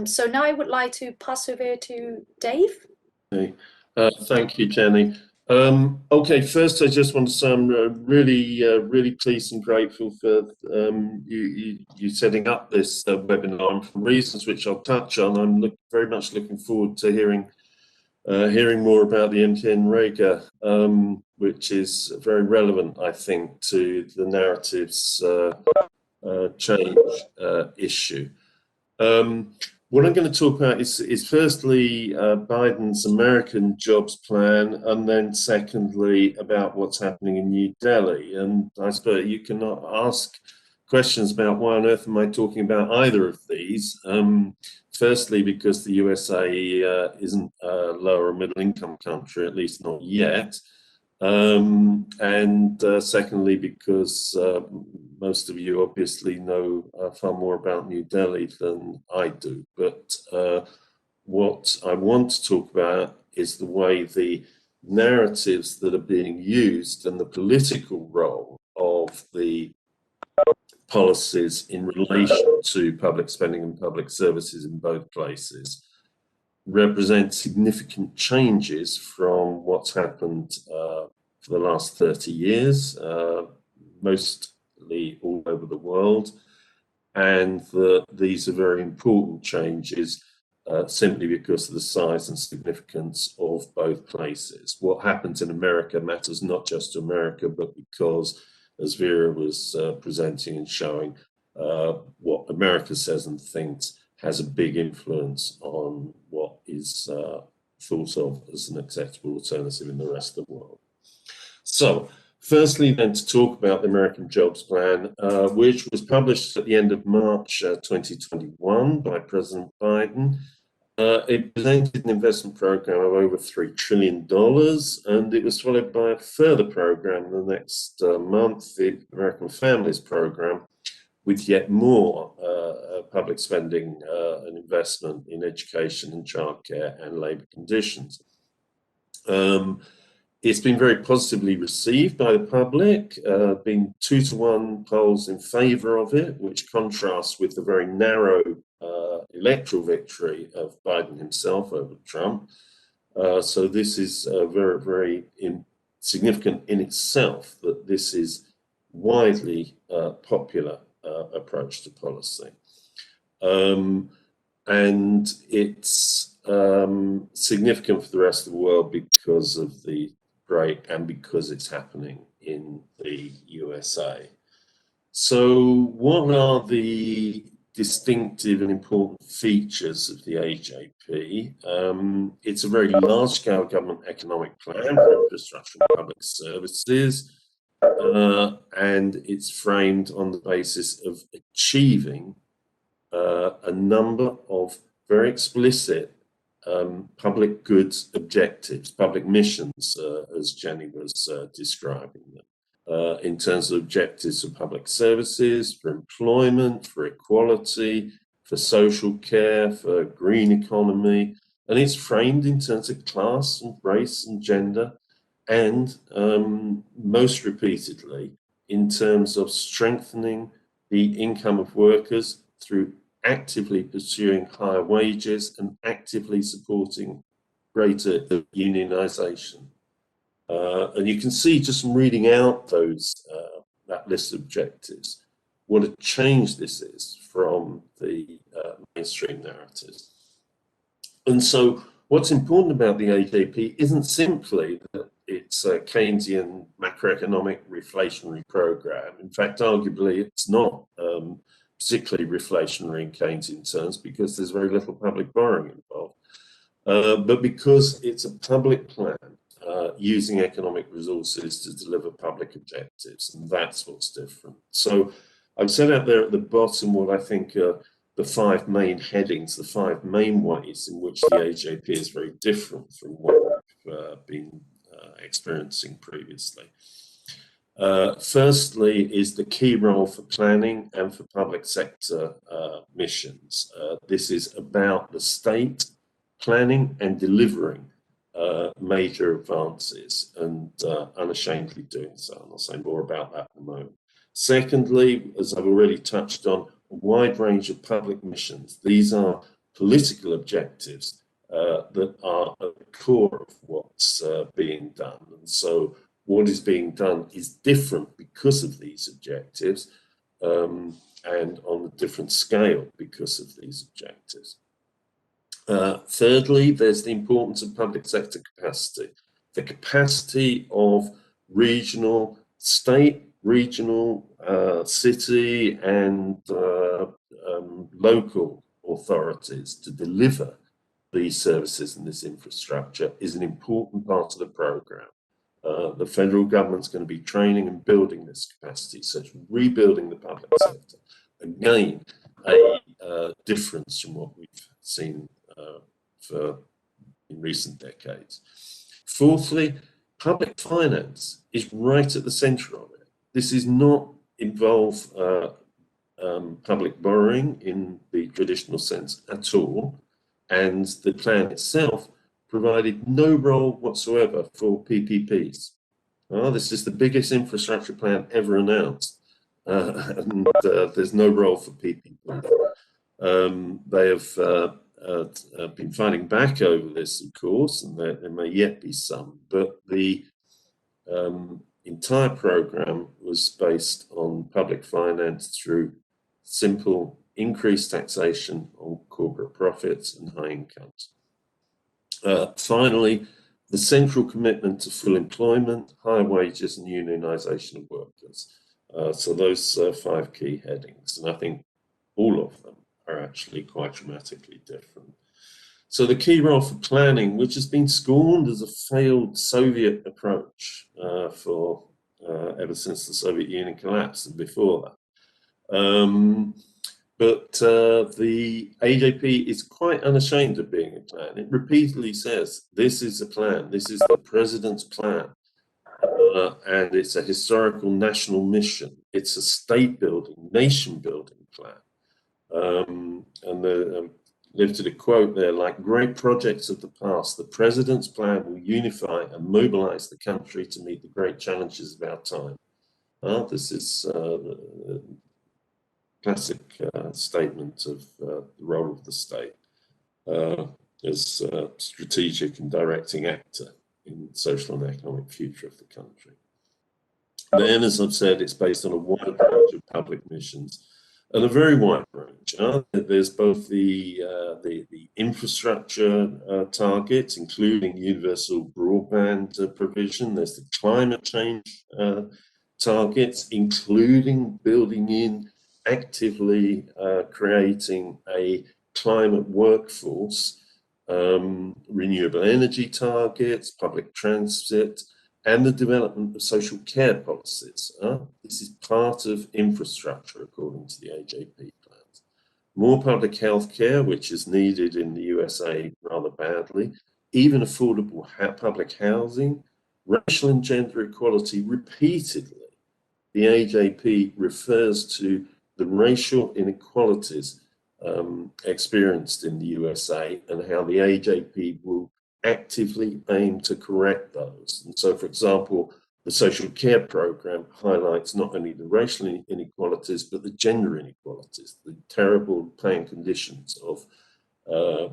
So now I would like to pass over to Dave. Okay. Thank you, Jenny. Okay, first I just want to say I'm really pleased and grateful for you setting up this webinar, and for reasons which I'll touch on. I'm very much looking forward to hearing more about the MTN-Rega, which is very relevant, I think, to the narratives change issue. What I'm going to talk about is firstly Biden's American jobs plan, and then secondly about what's happening in New Delhi. And I suppose you cannot ask questions about why on earth am I talking about either of these. Firstly, because the USA isn't a lower middle income country, at least not yet. And secondly, because most of you obviously know far more about New Delhi than I do. But what I want to talk about is the way the narratives that are being used and the political role of the policies in relation to public spending and public services in both places represent significant changes from what's happened for the last 30 years, mostly all over the world, and these are very important changes simply because of the size and significance of both places. What happens in America matters not just to America, but because, as Vera was presenting and showing, what America says and thinks has a big influence on what is thought of as an acceptable alternative in the rest of the world. So, firstly then, to talk about the American Jobs Plan, which was published at the end of March 2021 by President Biden. It presented an investment program of over $3 trillion, and it was followed by a further program the next month, the American Families Program, with yet more public spending and investment in education and childcare and labour conditions. It's been very positively received by the public, being 2-to-1 polls in favour of it, which contrasts with the very narrow electoral victory of Biden himself over Trump. So this is very, very significant in itself, that this is widely popular approach to policy. And it's significant for the rest of the world because of the break and because it's happening in the USA. So what are the distinctive and important features of the AJP? It's a very large-scale government economic plan for infrastructure and public services, and it's framed on the basis of achieving a number of very explicit public goods objectives, public missions, as Jenny was describing them, in terms of objectives for public services, for employment, for equality, for social care, for green economy, and it's framed in terms of class and race and gender, and most repeatedly in terms of strengthening the income of workers through actively pursuing higher wages and actively supporting greater unionization. And you can see just from reading out those that list of objectives, what a change this is from the mainstream narratives. And so what's important about the AJP isn't simply that it's a Keynesian macroeconomic reflationary program. In fact, arguably, it's not particularly reflationary in Keynesian terms because there's very little public borrowing involved, but because it's a public plan using economic resources to deliver public objectives, and that's what's different. So I've set out there at the bottom what I think are the 5 main headings, the 5 main ways in which the AJP is very different from what we've been experiencing previously. Firstly is the key role for planning and for public sector missions. This is about the state planning and delivering major advances and unashamedly doing so. And I'll say more about that in a moment. Secondly, as I've already touched on, a wide range of public missions. These are political objectives that are at the core of what's being done. And so what is being done is different because of these objectives and on a different scale because of these objectives. Thirdly, there's the importance of public sector capacity. The capacity of regional, state, regional, city and local authorities to deliver these services and this infrastructure is an important part of the program. The federal government's going to be training and building this capacity, so it's rebuilding the public sector. Again, a difference from what we've seen in recent decades. Fourthly, public finance is right at the center of it. This is not involve public borrowing in the traditional sense at all, and the plan itself provided no role whatsoever for PPPs. This is the biggest infrastructure plan ever announced, and there's no role for PPPs. They have been fighting back over this, of course, and there may yet be some, but the entire program was based on public finance through simple increased taxation on corporate profits and high incomes. Finally, the central commitment to full employment, higher wages and unionisation of workers. So those 5 key headings, and I think all of them are actually quite dramatically different. So the key role for planning, which has been scorned as a failed Soviet approach for ever since the Soviet Union collapsed and before that. But the AJP is quite unashamed of being a plan. It repeatedly says, this is a plan, this is the president's plan. And it's a historical national mission. It's a state building, nation building plan. And the lifted a quote there, like great projects of the past, the president's plan will unify and mobilize the country to meet the great challenges of our time. This is classic statement of the role of the state as a strategic and directing actor in the social and economic future of the country. Then, as I've said, it's based on a wide range of public missions and a very wide range. There's both the infrastructure targets, including universal broadband provision. There's the climate change targets, including building in actively creating a climate workforce, renewable energy targets, public transit, and the development of social care policies. This is part of infrastructure according to the AJP plans. More public health care, which is needed in the USA rather badly, even affordable public housing, racial and gender equality. Repeatedly, the AJP refers to the racial inequalities experienced in the USA and how the AJP will actively aim to correct those. And so, for example, the social care program highlights not only the racial inequalities, but the gender inequalities, the terrible paying conditions of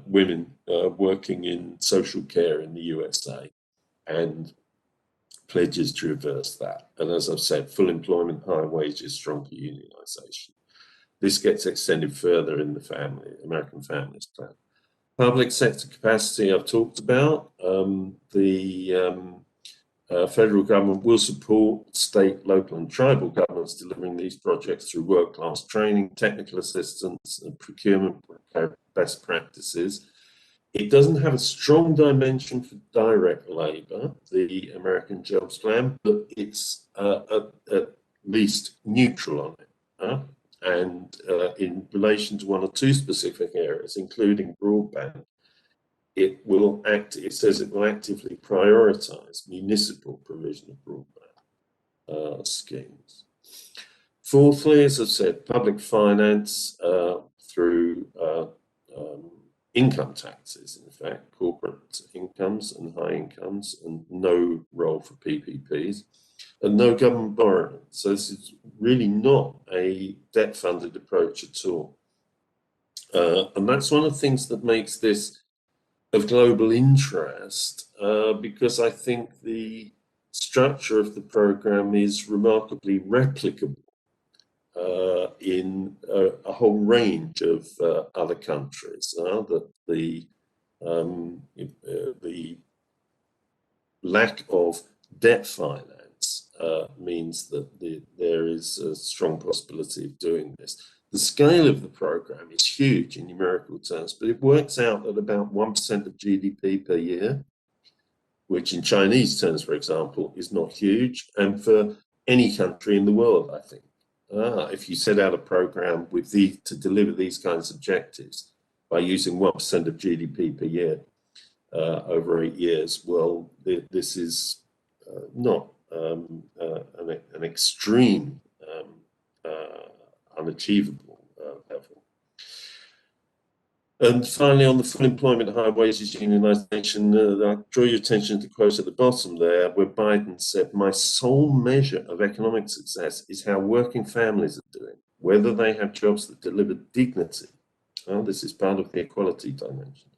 women working in social care in the USA, and pledges to reverse that. And as I've said, full employment, higher wages, stronger unionisation. This gets extended further in the American Families Plan. Public sector capacity I've talked about. Federal government will support state, local and tribal governments delivering these projects through world-class training, technical assistance and procurement best practices. It doesn't have a strong dimension for direct labour, the American Jobs Plan, but it's at least neutral on it. And in relation to one or two specific areas, including broadband, it says it will actively prioritise municipal provision of broadband schemes. Fourthly, as I've said, public finance through income taxes, in fact, corporate incomes and high incomes, and no role for PPPs, and no government borrowing. So this is really not a debt-funded approach at all. And that's one of the things that makes this of global interest, because I think the structure of the program is remarkably replicable in a whole range of other countries. That the lack of debt finance means that there is a strong possibility of doing this. The scale of the program is huge in numerical terms, but it works out at about 1% of GDP per year, which in Chinese terms, for example, is not huge. And for any country in the world, I think, if you set out a program to deliver these kinds of objectives by using 1% of GDP per year over 8 years, well, this is not an extreme unachievable level. And finally, on the full employment, high wages, unionisation, I draw your attention to the quote at the bottom there, where Biden said, "My sole measure of economic success is how working families are doing, whether they have jobs that deliver dignity." Well, this is part of the equality dimension.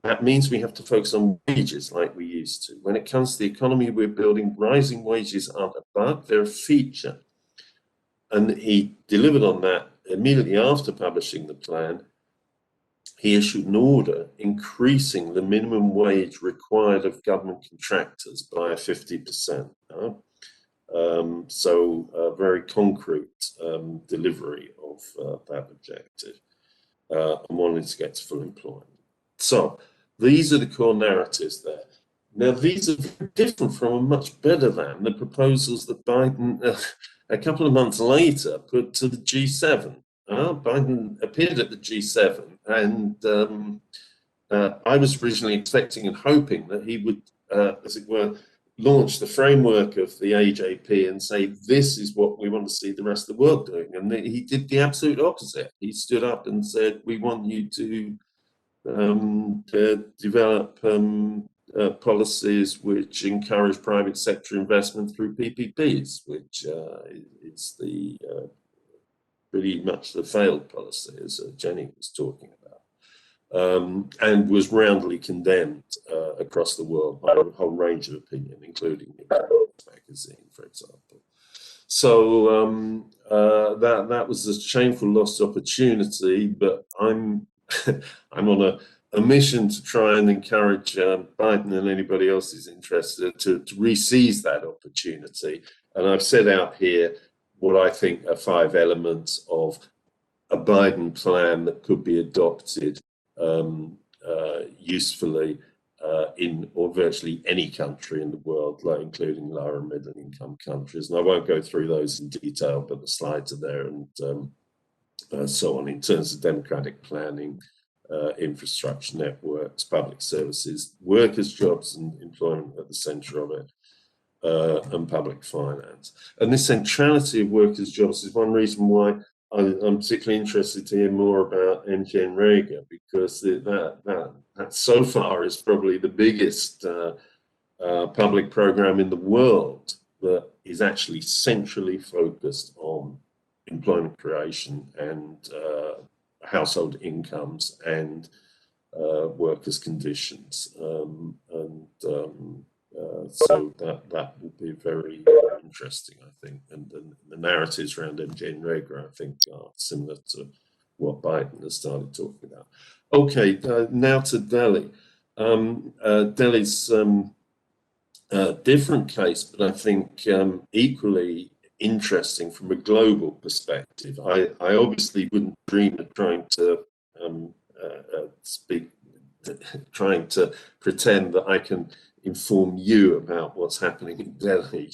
That means we have to focus on wages like we used to. When it comes to the economy we're building, rising wages aren't a bug, they're a feature. And he delivered on that immediately after publishing the plan. He issued an order increasing the minimum wage required of government contractors by 50%. So a very concrete delivery of that objective, and wanting to get to full employment. So these are the core narratives there. Now, these are very different from a much better than the proposals that Biden, a couple of months later, put to the G7. Biden appeared at the G7, and I was originally expecting and hoping that he would, as it were, launch the framework of the AJP and say, this is what we want to see the rest of the world doing. And he did the absolute opposite. He stood up and said, we want you to develop policies which encourage private sector investment through PPPs, which is pretty much the failed policy, as Jenny was talking about, and was roundly condemned across the world by a whole range of opinion, including the Economist magazine, for example. So that was a shameful lost opportunity, but I'm on a mission to try and encourage Biden and anybody else who's interested to re-seize that opportunity. And I've set out here what I think are 5 elements of a Biden plan that could be adopted usefully in or virtually any country in the world, including lower and middle income countries. And I won't go through those in detail, but the slides are there, and so on, in terms of democratic planning, infrastructure networks, public services, workers' jobs and employment at the centre of it, and public finance. And this centrality of workers' jobs is one reason why I'm particularly interested to hear more about Nguyen, because that so far is probably the biggest public program in the world that is actually centrally focused on employment creation and household incomes and workers' conditions, and So that will be very interesting, I think. And the narratives around MJ and Reagan, I think, are similar to what Biden has started talking about. Okay, now to Delhi. Delhi's a different case, but I think equally interesting from a global perspective. I obviously wouldn't dream of trying to trying to pretend that I can inform you about what's happening in Delhi.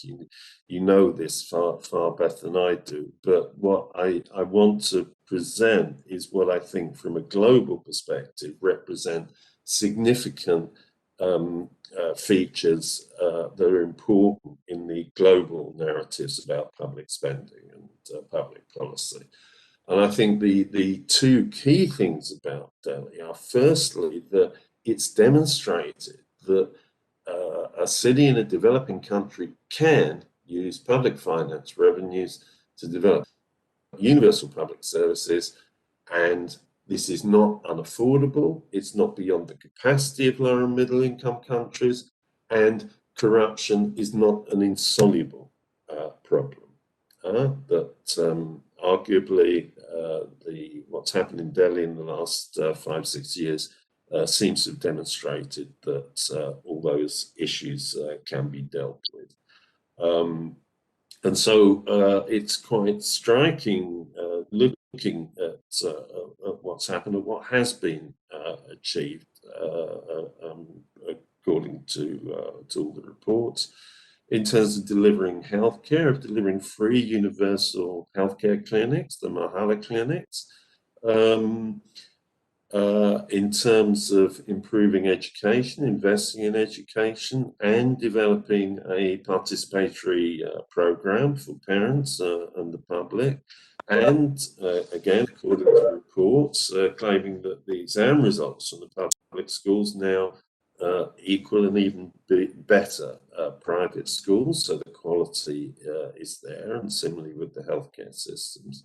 You know this far better than I do. But what I want to present is what I think from a global perspective represent significant features that are important in the global narratives about public spending and public policy. And I think the two key things about Delhi are, firstly, that it's demonstrated that a city in a developing country can use public finance revenues to develop universal public services, and this is not unaffordable, it's not beyond the capacity of lower and middle income countries, and corruption is not an insoluble problem. That arguably what's happened in Delhi in the last 5-6 years seems to have demonstrated that all those issues can be dealt with. And so it's quite striking looking at what's happened and what has been achieved according to all the reports in terms of delivering healthcare, of delivering free universal healthcare clinics, the Mahala clinics, in terms of improving education, investing in education, and developing a participatory program for parents and the public. And again, according to reports, claiming that the exam results from the public schools now equal and even better private schools, so the quality is there, and similarly with the healthcare systems.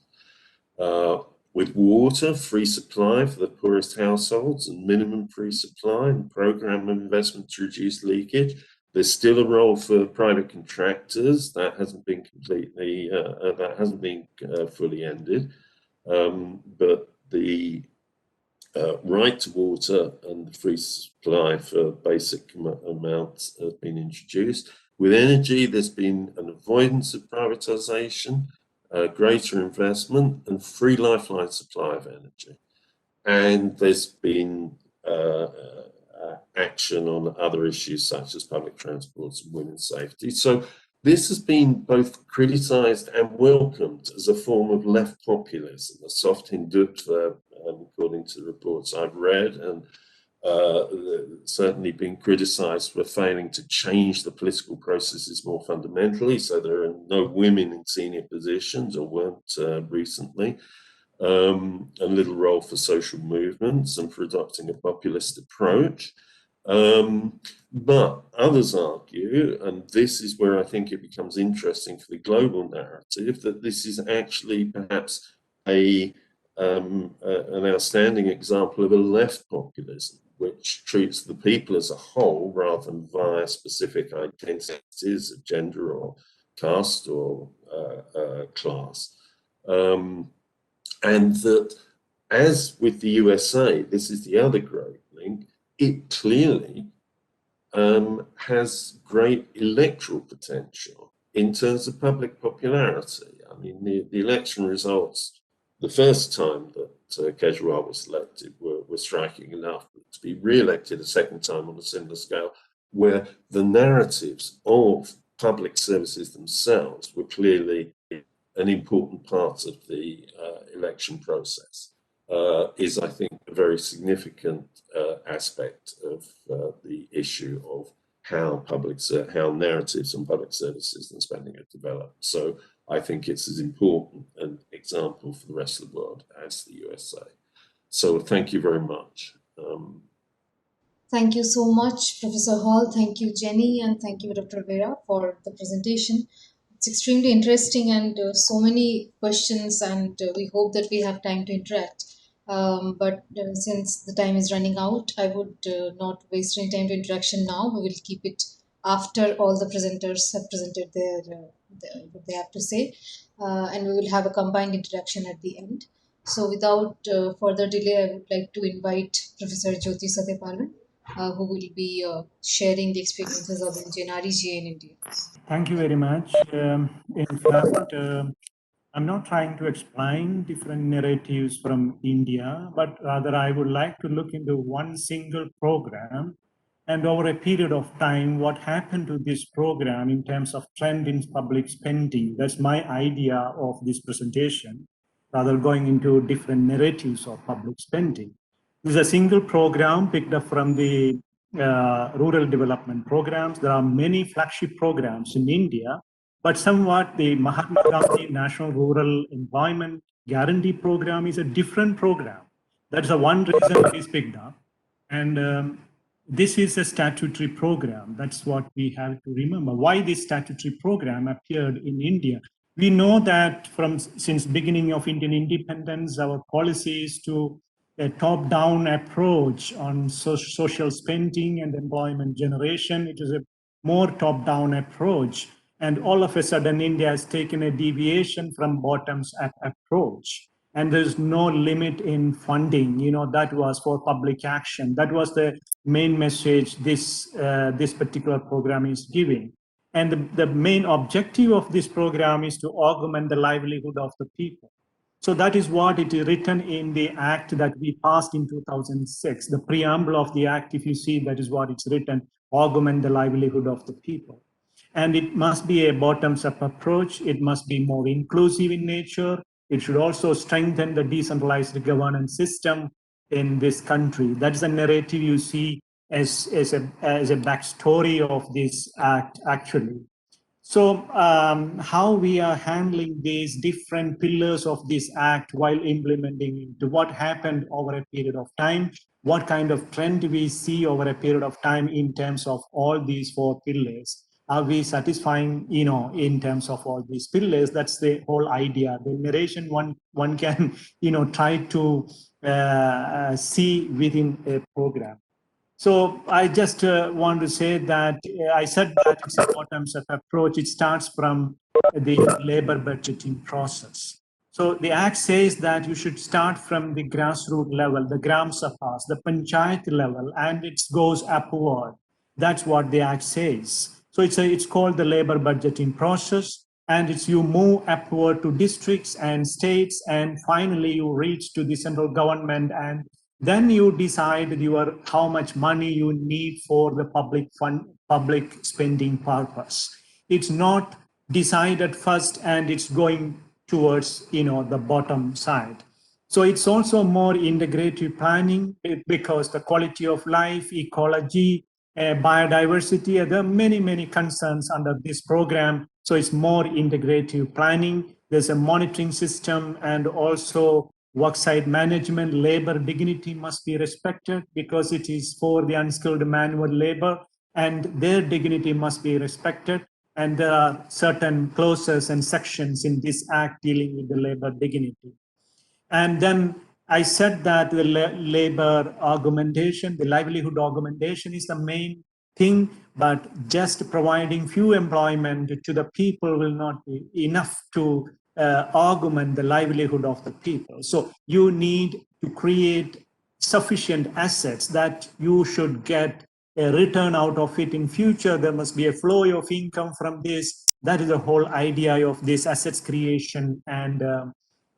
With water, free supply for the poorest households and minimum free supply and program investment to reduce leakage. There's still a role for private contractors. That hasn't been completely, fully ended. But the right to water and the free supply for basic amounts have been introduced. With energy, there's been an avoidance of privatization, greater investment, and free lifeline supply of energy. And there's been action on other issues such as public transport and women's safety. So this has been both criticised and welcomed as a form of left populism, a soft Hindutva, according to the reports I've read, and certainly been criticised for failing to change the political processes more fundamentally. So there are no women in senior positions, or weren't recently, and little role for social movements and for adopting a populist approach. But others argue, and this is where I think it becomes interesting for the global narrative, that this is actually perhaps an outstanding example of a left populism, which treats the people as a whole rather than via specific identities of gender or caste or class. And that, as with the USA, this is the other great link, it clearly has great electoral potential in terms of public popularity. I mean, the election results, the first time that Kejriwal was elected, were striking enough, but to be re-elected a second time on a similar scale, where the narratives of public services themselves were clearly an important part of the election process, is, I think, a very significant aspect of the issue of how narratives on public services and spending are developed. So I think it's as important an example for the rest of the world as the USA. So thank you very much. Thank you so much, Professor Hall. Thank you, Jenny, and thank you, Dr. Vera, for the presentation. It's extremely interesting, and so many questions, and we hope that we have time to interact. But since the time is running out, I would not waste any time to interaction now. We will keep it after all the presenters have presented what they have to say, and we will have a combined introduction at the end. So without further delay, I would like to invite Professor Jyoti Satyapalan, who will be sharing the experiences of Indian REGA in India. Thank you very much. In fact, I'm not trying to explain different narratives from India, but rather I would like to look into one single program and over a period of time, what happened to this program in terms of trend in public spending. That's my idea of this presentation, rather going into different narratives of public spending. This is a single program picked up from the rural development programs. There are many flagship programs in India, but somewhat the Mahatma Gandhi National Rural Employment Guarantee Program is a different program. That's the one reason it is picked up. And this is a statutory program. That's what we have to remember. Why this statutory program appeared in India? We know that since beginning of Indian independence, our policy is to a top-down approach on social spending and employment generation. It is a more top-down approach. And all of a sudden, India has taken a deviation from bottoms-up approach. And there's no limit in funding. That was for public action. That was the main message this particular program is giving. And the main objective of this program is to augment the livelihood of the people. So that is what it is written in the act that we passed in 2006. The preamble of the act, if you see, that is what it's written, augment the livelihood of the people. And it must be a bottoms-up approach. It must be more inclusive in nature. It should also strengthen the decentralized governance system in this country. That is a narrative you see as a backstory of this act, actually. So how we are handling these different pillars of this act while implementing it, what happened over a period of time, what kind of trend we see over a period of time in terms of all these four pillars. Are we satisfying, in terms of all these pillars? That's the whole idea. The narration one can, try to see within a program. So I just want to say that I said that it's a bottoms-up approach. It starts from the labor budgeting process. So the Act says that you should start from the grassroots level, the Gram Sabhas, the Panchayati level, and it goes upward. That's what the Act says. So it's called the labor budgeting process, and you move upward to districts and states, and finally you reach to the central government, and then you decide how much money you need for the public spending purpose. It's not decided first and it's going towards the bottom side. So it's also more integrative planning because the quality of life, ecology, biodiversity, there are many concerns under this program. So it's more integrative planning. There's a monitoring system, and also worksite management. Labor dignity must be respected because it is for the unskilled manual labor, and their dignity must be respected. And there are certain clauses and sections in this act dealing with the labor dignity. And then I said that the labor augmentation, the livelihood augmentation is the main thing, but just providing few employment to the people will not be enough to augment the livelihood of the people. So you need to create sufficient assets that you should get a return out of it in future. There must be a flow of income from this. That is the whole idea of this assets creation and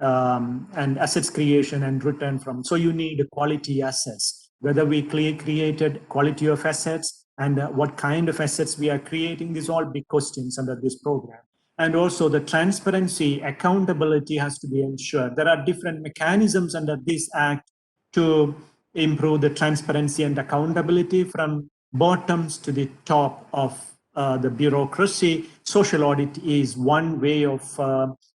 assets creation and return from. So you need quality assets, whether we created quality of assets and what kind of assets we are creating. These are all big questions under this program. And also the transparency, accountability has to be ensured. There are different mechanisms under this act to improve the transparency and accountability from bottoms to the top of the bureaucracy. Social audit is one way of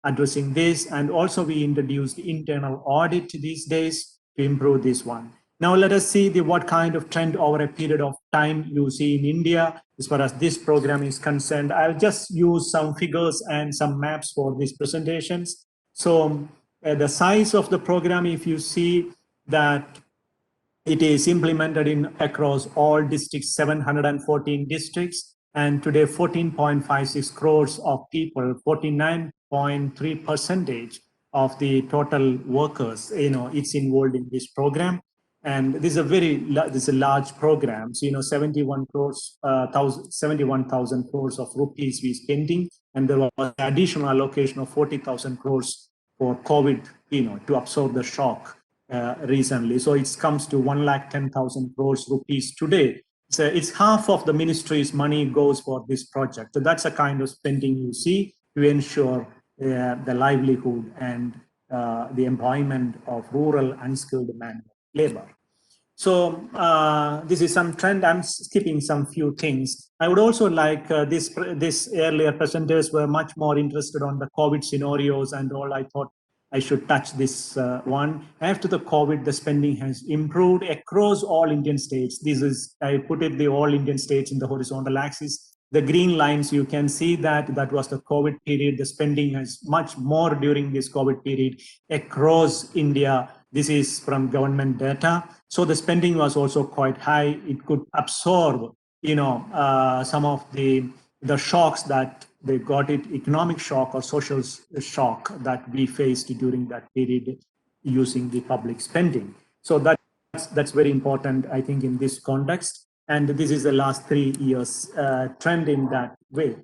addressing this. And also we introduced internal audit these days to improve this one. Now let us see what kind of trend over a period of time you see in India as far as this program is concerned. I'll just use some figures and some maps for these presentations. So the size of the program, if you see that it is implemented across all districts, 714 districts. And today, 14.56 crores of people, 49.3% of the total workers, it's involved in this program. And this is a large program. So, 71,000 crores of rupees we spending, and there was additional allocation of 40,000 crores for COVID, to absorb the shock recently. So it comes to 110,000 crores rupees today. So it's half of the ministry's money goes for this project. So that's a kind of spending you see to ensure the livelihood and the employment of rural unskilled manual labor. So this is some trend. I'm skipping some few things. I would also like this earlier presenters were much more interested on the COVID scenarios and all. I thought I should touch this one. After the COVID, the spending has improved across all Indian states. This is, I put it, the all Indian states in the horizontal axis. The green lines, you can see that was the COVID period. The spending has much more during this COVID period across India. This is from government data. So the spending was also quite high. It could absorb, some of the shocks that they got it, economic shock or social shock that we faced during that period using the public spending. So that's very important, I think, in this context. And this is the last 3 years trend in that way.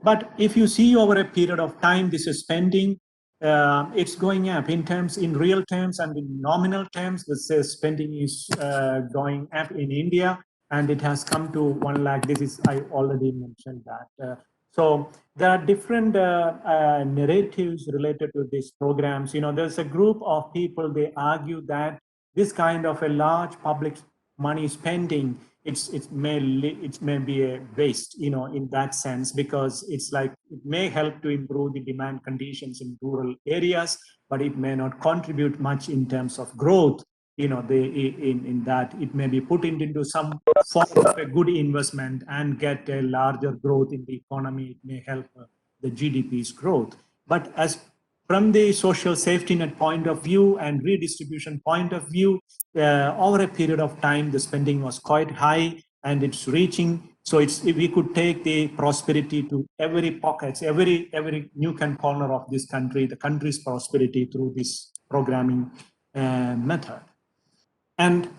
But if you see over a period of time, this is spending, it's going up in real terms and in nominal terms. The spending is going up in India, and it has come to 1 lakh. I already mentioned that. So there are different narratives related to these programs. There's a group of people, they argue that this kind of a large public money spending, it may be a waste, in that sense, because it's like it may help to improve the demand conditions in rural areas, but it may not contribute much in terms of growth. In that it may be put into some form of a good investment and get a larger growth in the economy. It may help the GDP's growth. But as from the social safety net point of view and redistribution point of view, over a period of time, the spending was quite high, and it's reaching. So if we could take the prosperity to every pocket, every nook and corner of this country, the country's prosperity through this programming method. And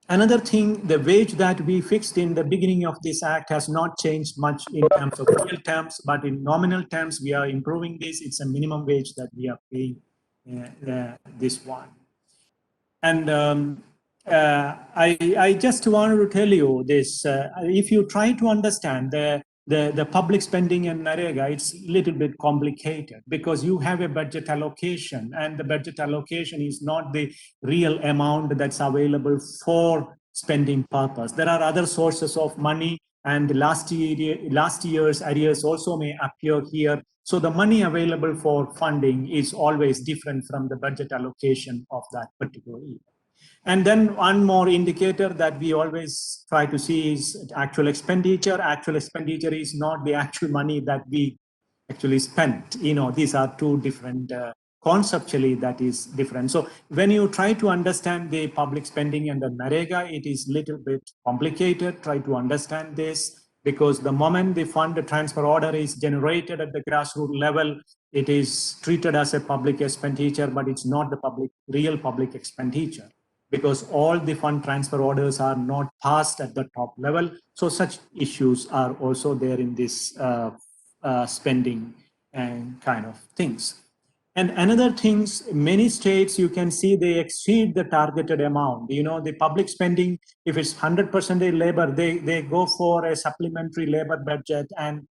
another thing, the wage that we fixed in the beginning of this act has not changed much in terms of real terms, but in nominal terms, we are improving this. It's a minimum wage that we are paying this one. And I just wanted to tell you this. If you try to understand the public spending in Narega, it's a little bit complicated because you have a budget allocation, and the budget allocation is not the real amount that's available for spending purpose. There are other sources of money, and last year's arrears also may appear here. So the money available for funding is always different from the budget allocation of that particular year. And then one more indicator that we always try to see is actual expenditure. Actual expenditure is not the actual money that we actually spent. These are two different, conceptually that is different. So when you try to understand the public spending and the Narega, it is a little bit complicated. Try to understand this, because the moment the fund transfer order is generated at the grassroots level, it is treated as a public expenditure, but it's not the real public expenditure, because all the fund transfer orders are not passed at the top level. So such issues are also there in this spending and kind of things. And another things, many states, you can see they exceed the targeted amount. The public spending, if it's 100% labor, they go for a supplementary labor budget and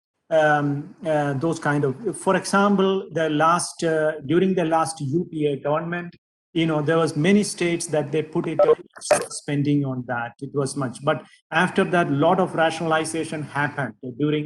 those kind of, for example, during the last UPA government, there was many states that they put it spending on that. It was much, but after that, a lot of rationalization happened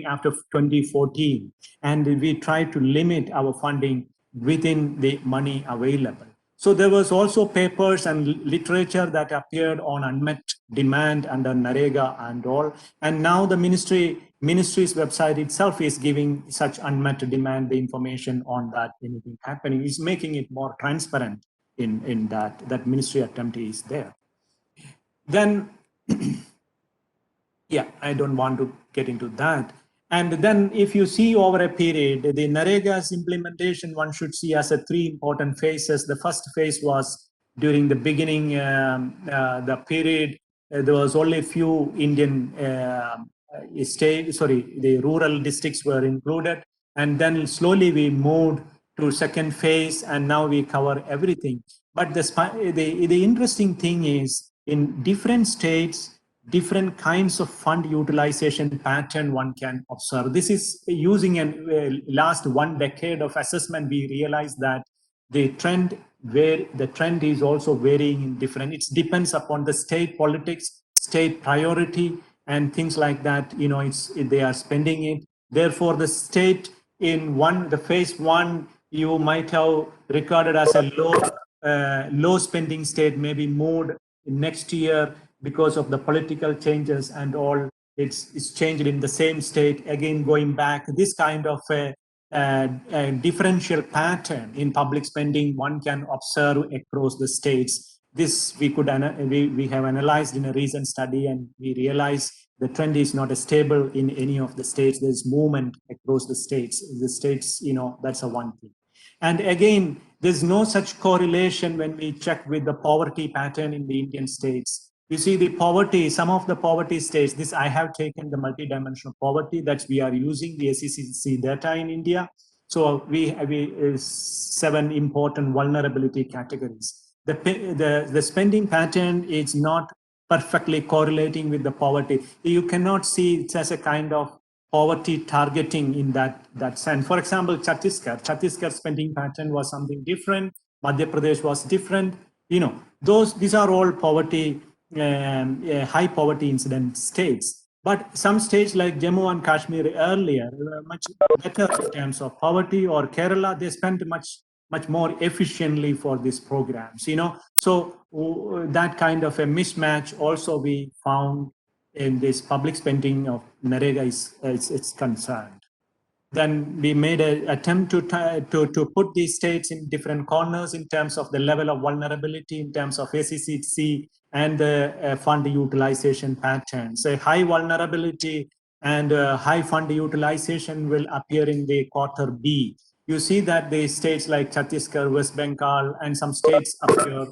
after 2014, and we tried to limit our funding within the money available. So there was also papers and literature that appeared on unmet demand under Narega and all. And now the ministry's website itself is giving such unmet demand, the information on that, anything happening, is making it more transparent in that ministry attempt is there. Then Yeah, I don't want to get into that. And then if you see over a period, the NREGA's implementation, one should see as a three important phases. The first phase was during the beginning, the period, there was only a few Indian the rural districts were included. And then slowly we moved to second phase, and now we cover everything. But the interesting thing is, in different states, different kinds of fund utilization pattern one can observe. This is using a last 1 decade of assessment. We realize that the trend is also varying in different. It depends upon the state politics, state priority, and things like that. You know, they are spending it. Therefore, the state in the phase one, you might have recorded as a low spending state, maybe moved next year because of the political changes and all. It's changed in the same state again, going back. This kind of a differential pattern in public spending one can observe across the states. This we have analyzed in a recent study, and we realize the trend is not stable in any of the states. There's movement across the states. The states, you know, that's a one thing. And again, there's no such correlation when we check with the poverty pattern in the Indian states. You see the poverty, some of the poverty states, this I have taken the multidimensional poverty that we are using the SECC data in India. So we have 7 important vulnerability categories. The spending pattern is not perfectly correlating with the poverty. You cannot see it as a kind of poverty targeting in that sense. For example, Chhattisgarh spending pattern was something different. Madhya Pradesh was different. You know, these are all poverty, high poverty incident states. But some states like Jammu and Kashmir earlier were much better in terms of poverty, or Kerala, they spent much more efficiently for these programs. You know, so that kind of a mismatch also we found in this public spending of NREGA is concerned. Then we made an attempt to put these states in different corners in terms of the level of vulnerability, in terms of SECC and the fund utilization patterns. A high vulnerability and high fund utilization will appear in the quarter B. You see that the states like Chhattisgarh, West Bengal, and some states appear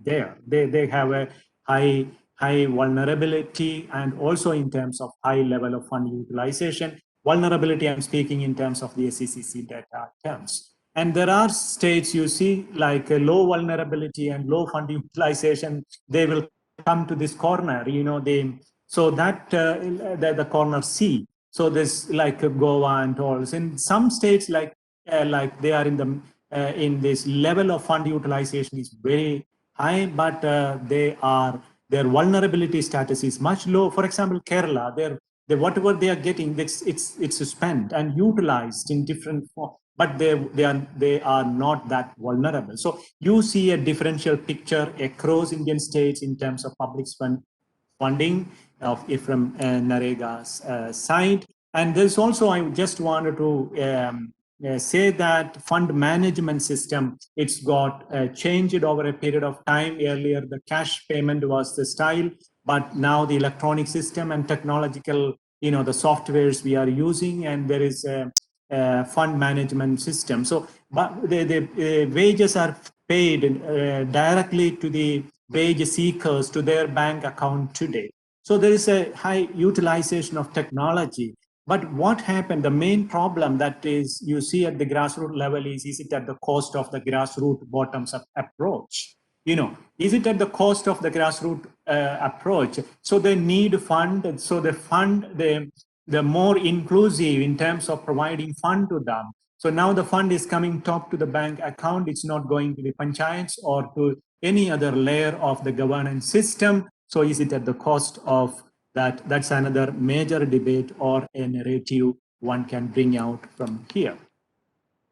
there. They have a high vulnerability, and also in terms of high level of fund utilization. Vulnerability, I'm speaking in terms of the SECC data terms. And there are states you see like a low vulnerability and low fund utilization. They will come to this corner, you know, so that the corner C. So there's like Goa and all. In some states like they are in this level of fund utilization is very high, but their vulnerability status is much low. For example, Kerala, whatever they are getting, it's spent and utilized in different forms, but they are not that vulnerable. So you see a differential picture across Indian states in terms of public funding from NREGA's side. And there's also, I just wanted to say that fund management system, it's got changed over a period of time. Earlier, the cash payment was the style, but now the electronic system and technological, you know, the softwares we are using, and there is a fund management system. So, but the wages are paid directly to the wage seekers to their bank account today. So there is a high utilization of technology. But what happened, the main problem that is you see at the grassroots level is it at the cost of the grassroots bottoms up approach? You know, is it at the cost of the grassroots approach? So they need fund, so the fund, the more inclusive in terms of providing fund to them. So now the fund is coming top to the bank account. It's not going to the panchayats or to any other layer of the governance system. So is it at the cost of that? That's another major debate or a narrative one can bring out from here.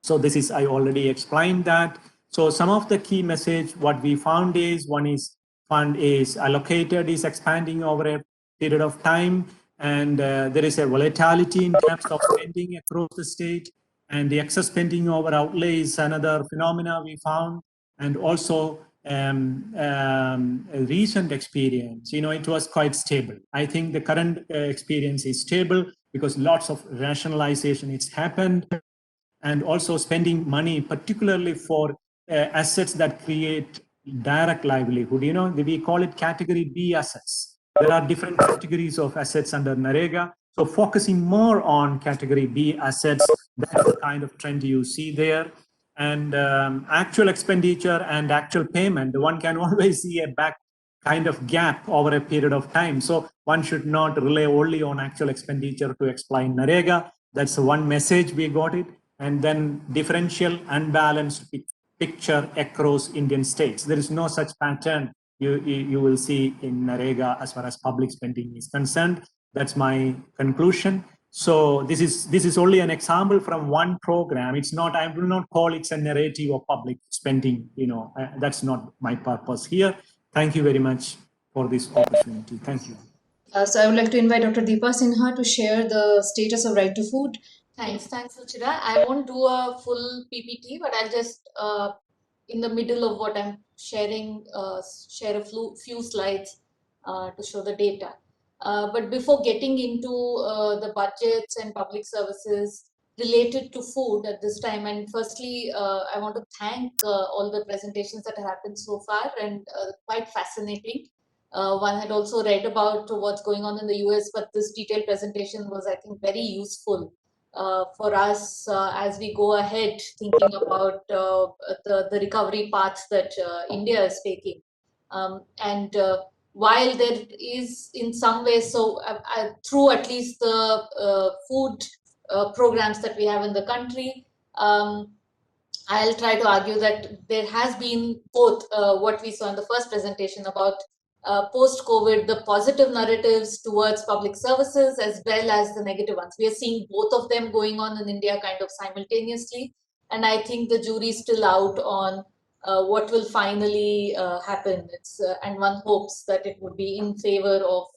So this is, I already explained that. So some of the key message, what we found is, one is fund is allocated, is expanding over a period of time. And there is a volatility in terms of spending across the state. And the excess spending over outlay is another phenomena we found. And also a recent experience, it was quite stable. I think the current experience is stable because lots of rationalization it's happened, and also spending money, particularly for assets that create direct livelihood. We call it category B assets. There are different categories of assets under NREGA. So focusing more on category B assets, that's the kind of trend you see there. And actual expenditure and actual payment, one can always see a back kind of gap over a period of time. So one should not rely only on actual expenditure to explain NREGA. That's one message we got it. And then differential, unbalanced picture across Indian states. There is no such pattern you will see in NREGA as far as public spending is concerned. That's my conclusion. So this is only an example from one program. It's not, I will not call it a narrative of public spending. That's not my purpose here. Thank you very much for this opportunity. Thank you. So I would like to invite Dr. Dipa Sinha to share the status of right to food. Thanks, Ruchira. I won't do a full PPT, but I'll just, in the middle of what I'm sharing, share a few slides to show the data. But before getting into the budgets and public services related to food at this time, and firstly, I want to thank all the presentations that have happened so far, and quite fascinating. One had also read about what's going on in the US, but this detailed presentation was, I think, very useful for us as we go ahead thinking about the recovery path that India is taking. And while there is in some ways, so through at least the food programs that we have in the country, I'll try to argue that there has been both what we saw in the first presentation about post-COVID, the positive narratives towards public services as well as the negative ones. We are seeing both of them going on in India kind of simultaneously. And I think the jury's still out on what will finally happen. And one hopes that it would be in favor of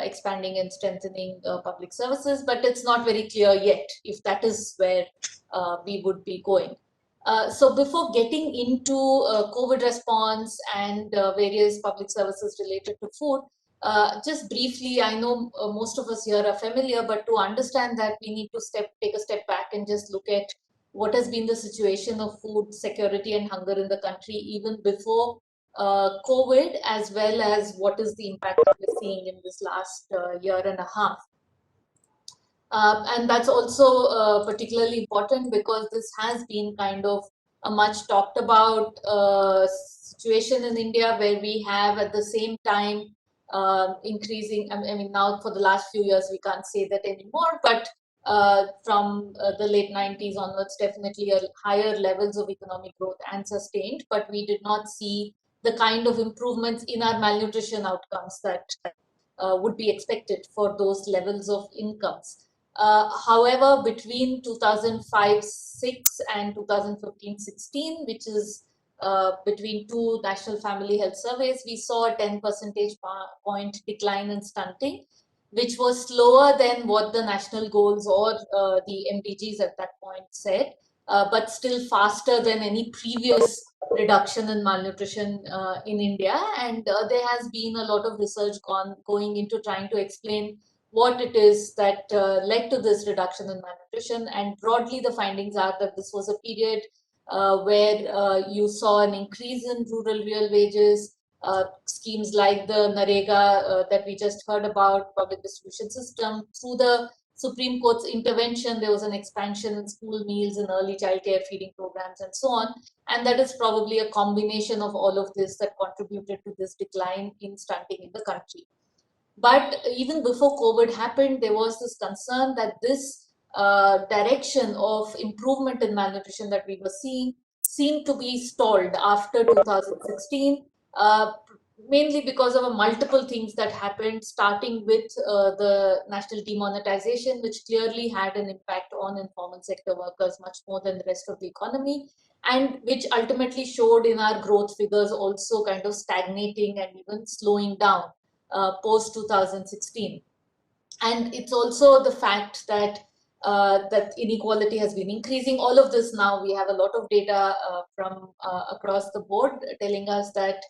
expanding and strengthening public services, but it's not very clear yet if that is where we would be going. So before getting into COVID response and various public services related to food, just briefly, I know most of us here are familiar, but to understand that we need to take a step back and just look at what has been the situation of food security and hunger in the country even before COVID, as well as what is the impact that we're seeing in this last year and a half. And that's also particularly important because this has been kind of a much talked about situation in India where we have at the same time increasing, I mean, now for the last few years, we can't say that anymore, but from the late 90s onwards, definitely higher levels of economic growth and sustained, but we did not see the kind of improvements in our malnutrition outcomes that would be expected for those levels of incomes. However, between 2005-6 and 2015-16, which is between two national family health surveys, we saw a 10 percentage point decline in stunting, which was slower than what the national goals or the MDGs at that point said, but still faster than any previous reduction in malnutrition in India. And there has been a lot of research going into trying to explain what it is that led to this reduction in malnutrition. And broadly, the findings are that this was a period where you saw an increase in rural real wages, schemes like the NREGA that we just heard about, public distribution system. Through the Supreme Court's intervention, there was an expansion in school meals and early childcare feeding programs and so on. And that is probably a combination of all of this that contributed to this decline in stunting in the country. But even before COVID happened, there was this concern that this direction of improvement in malnutrition that we were seeing seemed to be stalled after 2016, mainly because of multiple things that happened, starting with the national demonetization, which clearly had an impact on informal sector workers much more than the rest of the economy, and which ultimately showed in our growth figures also kind of stagnating and even slowing down post 2016. And it's also the fact that that inequality has been increasing. All of this now, we have a lot of data from across the board telling us that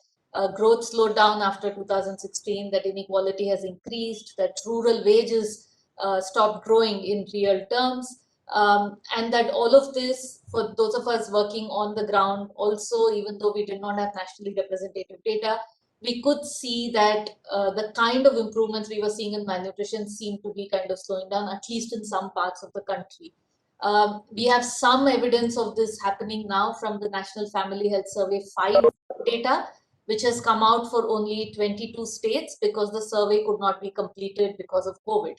growth slowed down after 2016, that inequality has increased, that rural wages stopped growing in real terms, and that all of this, for those of us working on the ground also, even though we did not have nationally representative data, we could see that the kind of improvements we were seeing in malnutrition seemed to be kind of slowing down, at least in some parts of the country. We have some evidence of this happening now from the National Family Health Survey 5 data, which has come out for only 22 states because the survey could not be completed because of COVID.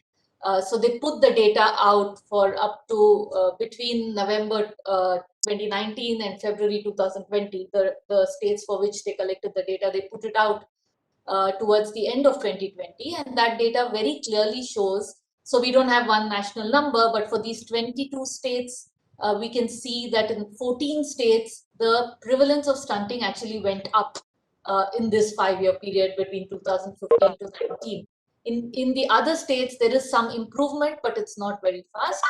So they put the data out for up to between November 2019 and February 2020, the states for which they collected the data, they put it out towards the end of 2020, and that data very clearly shows, so we don't have one national number, but for these 22 states, we can see that in 14 states, the prevalence of stunting actually went up in this 5-year period between 2015 to 19. In the other states, there is some improvement, but it's not very fast.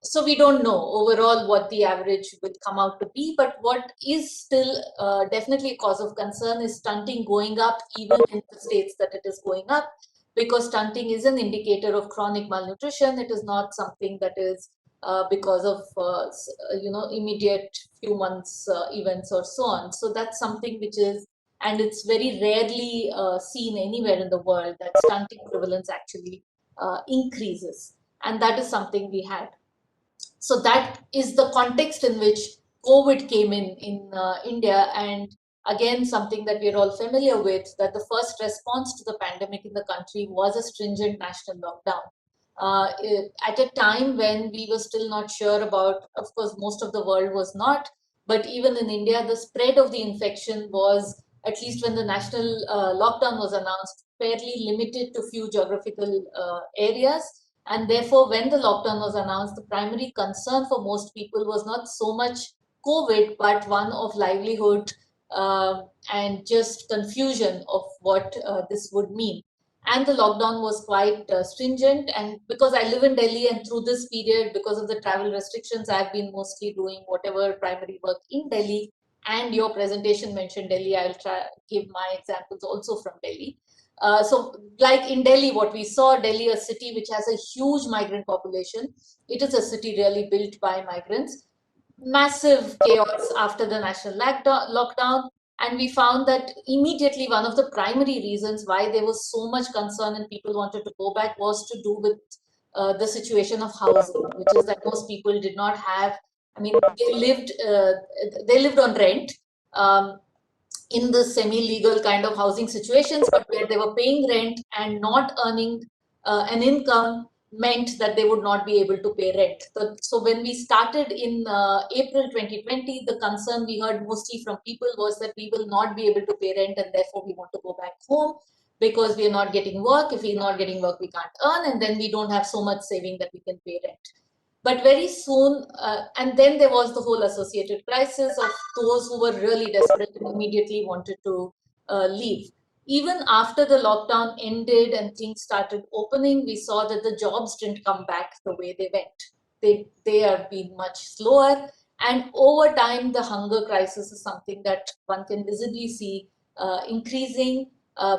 So we don't know overall what the average will come out to be, but what is still definitely a cause of concern is stunting going up even in the states that it is going up, because stunting is an indicator of chronic malnutrition. It is not something that is because of immediate few months events or so on. So that's something which is, and it's very rarely seen anywhere in the world, that stunting prevalence actually increases. And that is something we had. So that is the context in which COVID came in India. And again, something that we're all familiar with, that the first response to the pandemic in the country was a stringent national lockdown. At a time when we were still not sure about, of course, most of the world was not, but even in India, the spread of the infection was, at least when the national lockdown was announced, fairly limited to few geographical areas. And therefore, when the lockdown was announced, the primary concern for most people was not so much COVID, but one of livelihood and just confusion of what this would mean. And the lockdown was quite stringent. And because I live in Delhi, and through this period, because of the travel restrictions, I've been mostly doing whatever primary work in Delhi. And your presentation mentioned Delhi. I'll try give my examples also from Delhi. So like in Delhi, what we saw, Delhi, a city which has a huge migrant population. It is a city really built by migrants. Massive chaos after the national lockdown. And we found that immediately one of the primary reasons why there was so much concern and people wanted to go back was to do with the situation of housing, which is that most people did not have, I mean, they lived on rent. In the semi-legal kind of housing situations, but where they were paying rent and not earning an income meant that they would not be able to pay rent. So when we started in April 2020, the concern we heard mostly from people was that we will not be able to pay rent, and therefore we want to go back home because we are not getting work. If we're not getting work, we can't earn, and then we don't have so much saving that we can pay rent. But very soon, and then there was the whole associated crisis of those who were really desperate and immediately wanted to leave. Even after the lockdown ended and things started opening, we saw that the jobs didn't come back the way they went. They have been much slower. And over time, the hunger crisis is something that one can visibly see increasing.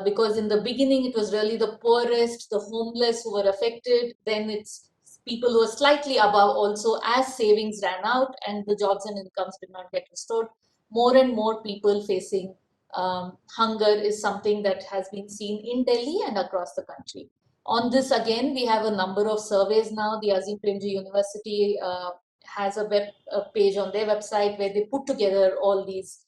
Because in the beginning, it was really the poorest, the homeless who were affected. Then it's people who are slightly above also, as savings ran out and the jobs and incomes did not get restored. More and more people facing hunger is something that has been seen in Delhi and across the country. On this, again, we have a number of surveys now. The Azim Premji University has a web page on their website where they put together all these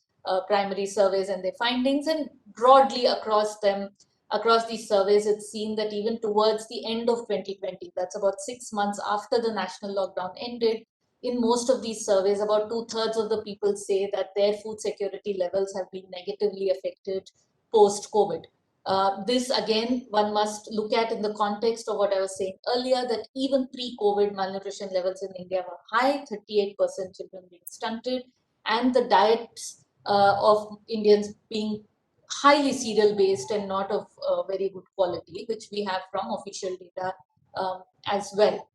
primary surveys and their findings, and broadly across them, across these surveys, it's seen that even towards the end of 2020, that's about 6 months after the national lockdown ended, in most of these surveys, about 2/3 of the people say that their food security levels have been negatively affected post-COVID. This, again, one must look at in the context of what I was saying earlier, that even pre-COVID malnutrition levels in India were high, 38% children being stunted, and the diets of Indians being highly cereal based and not of very good quality, which we have from official data as well.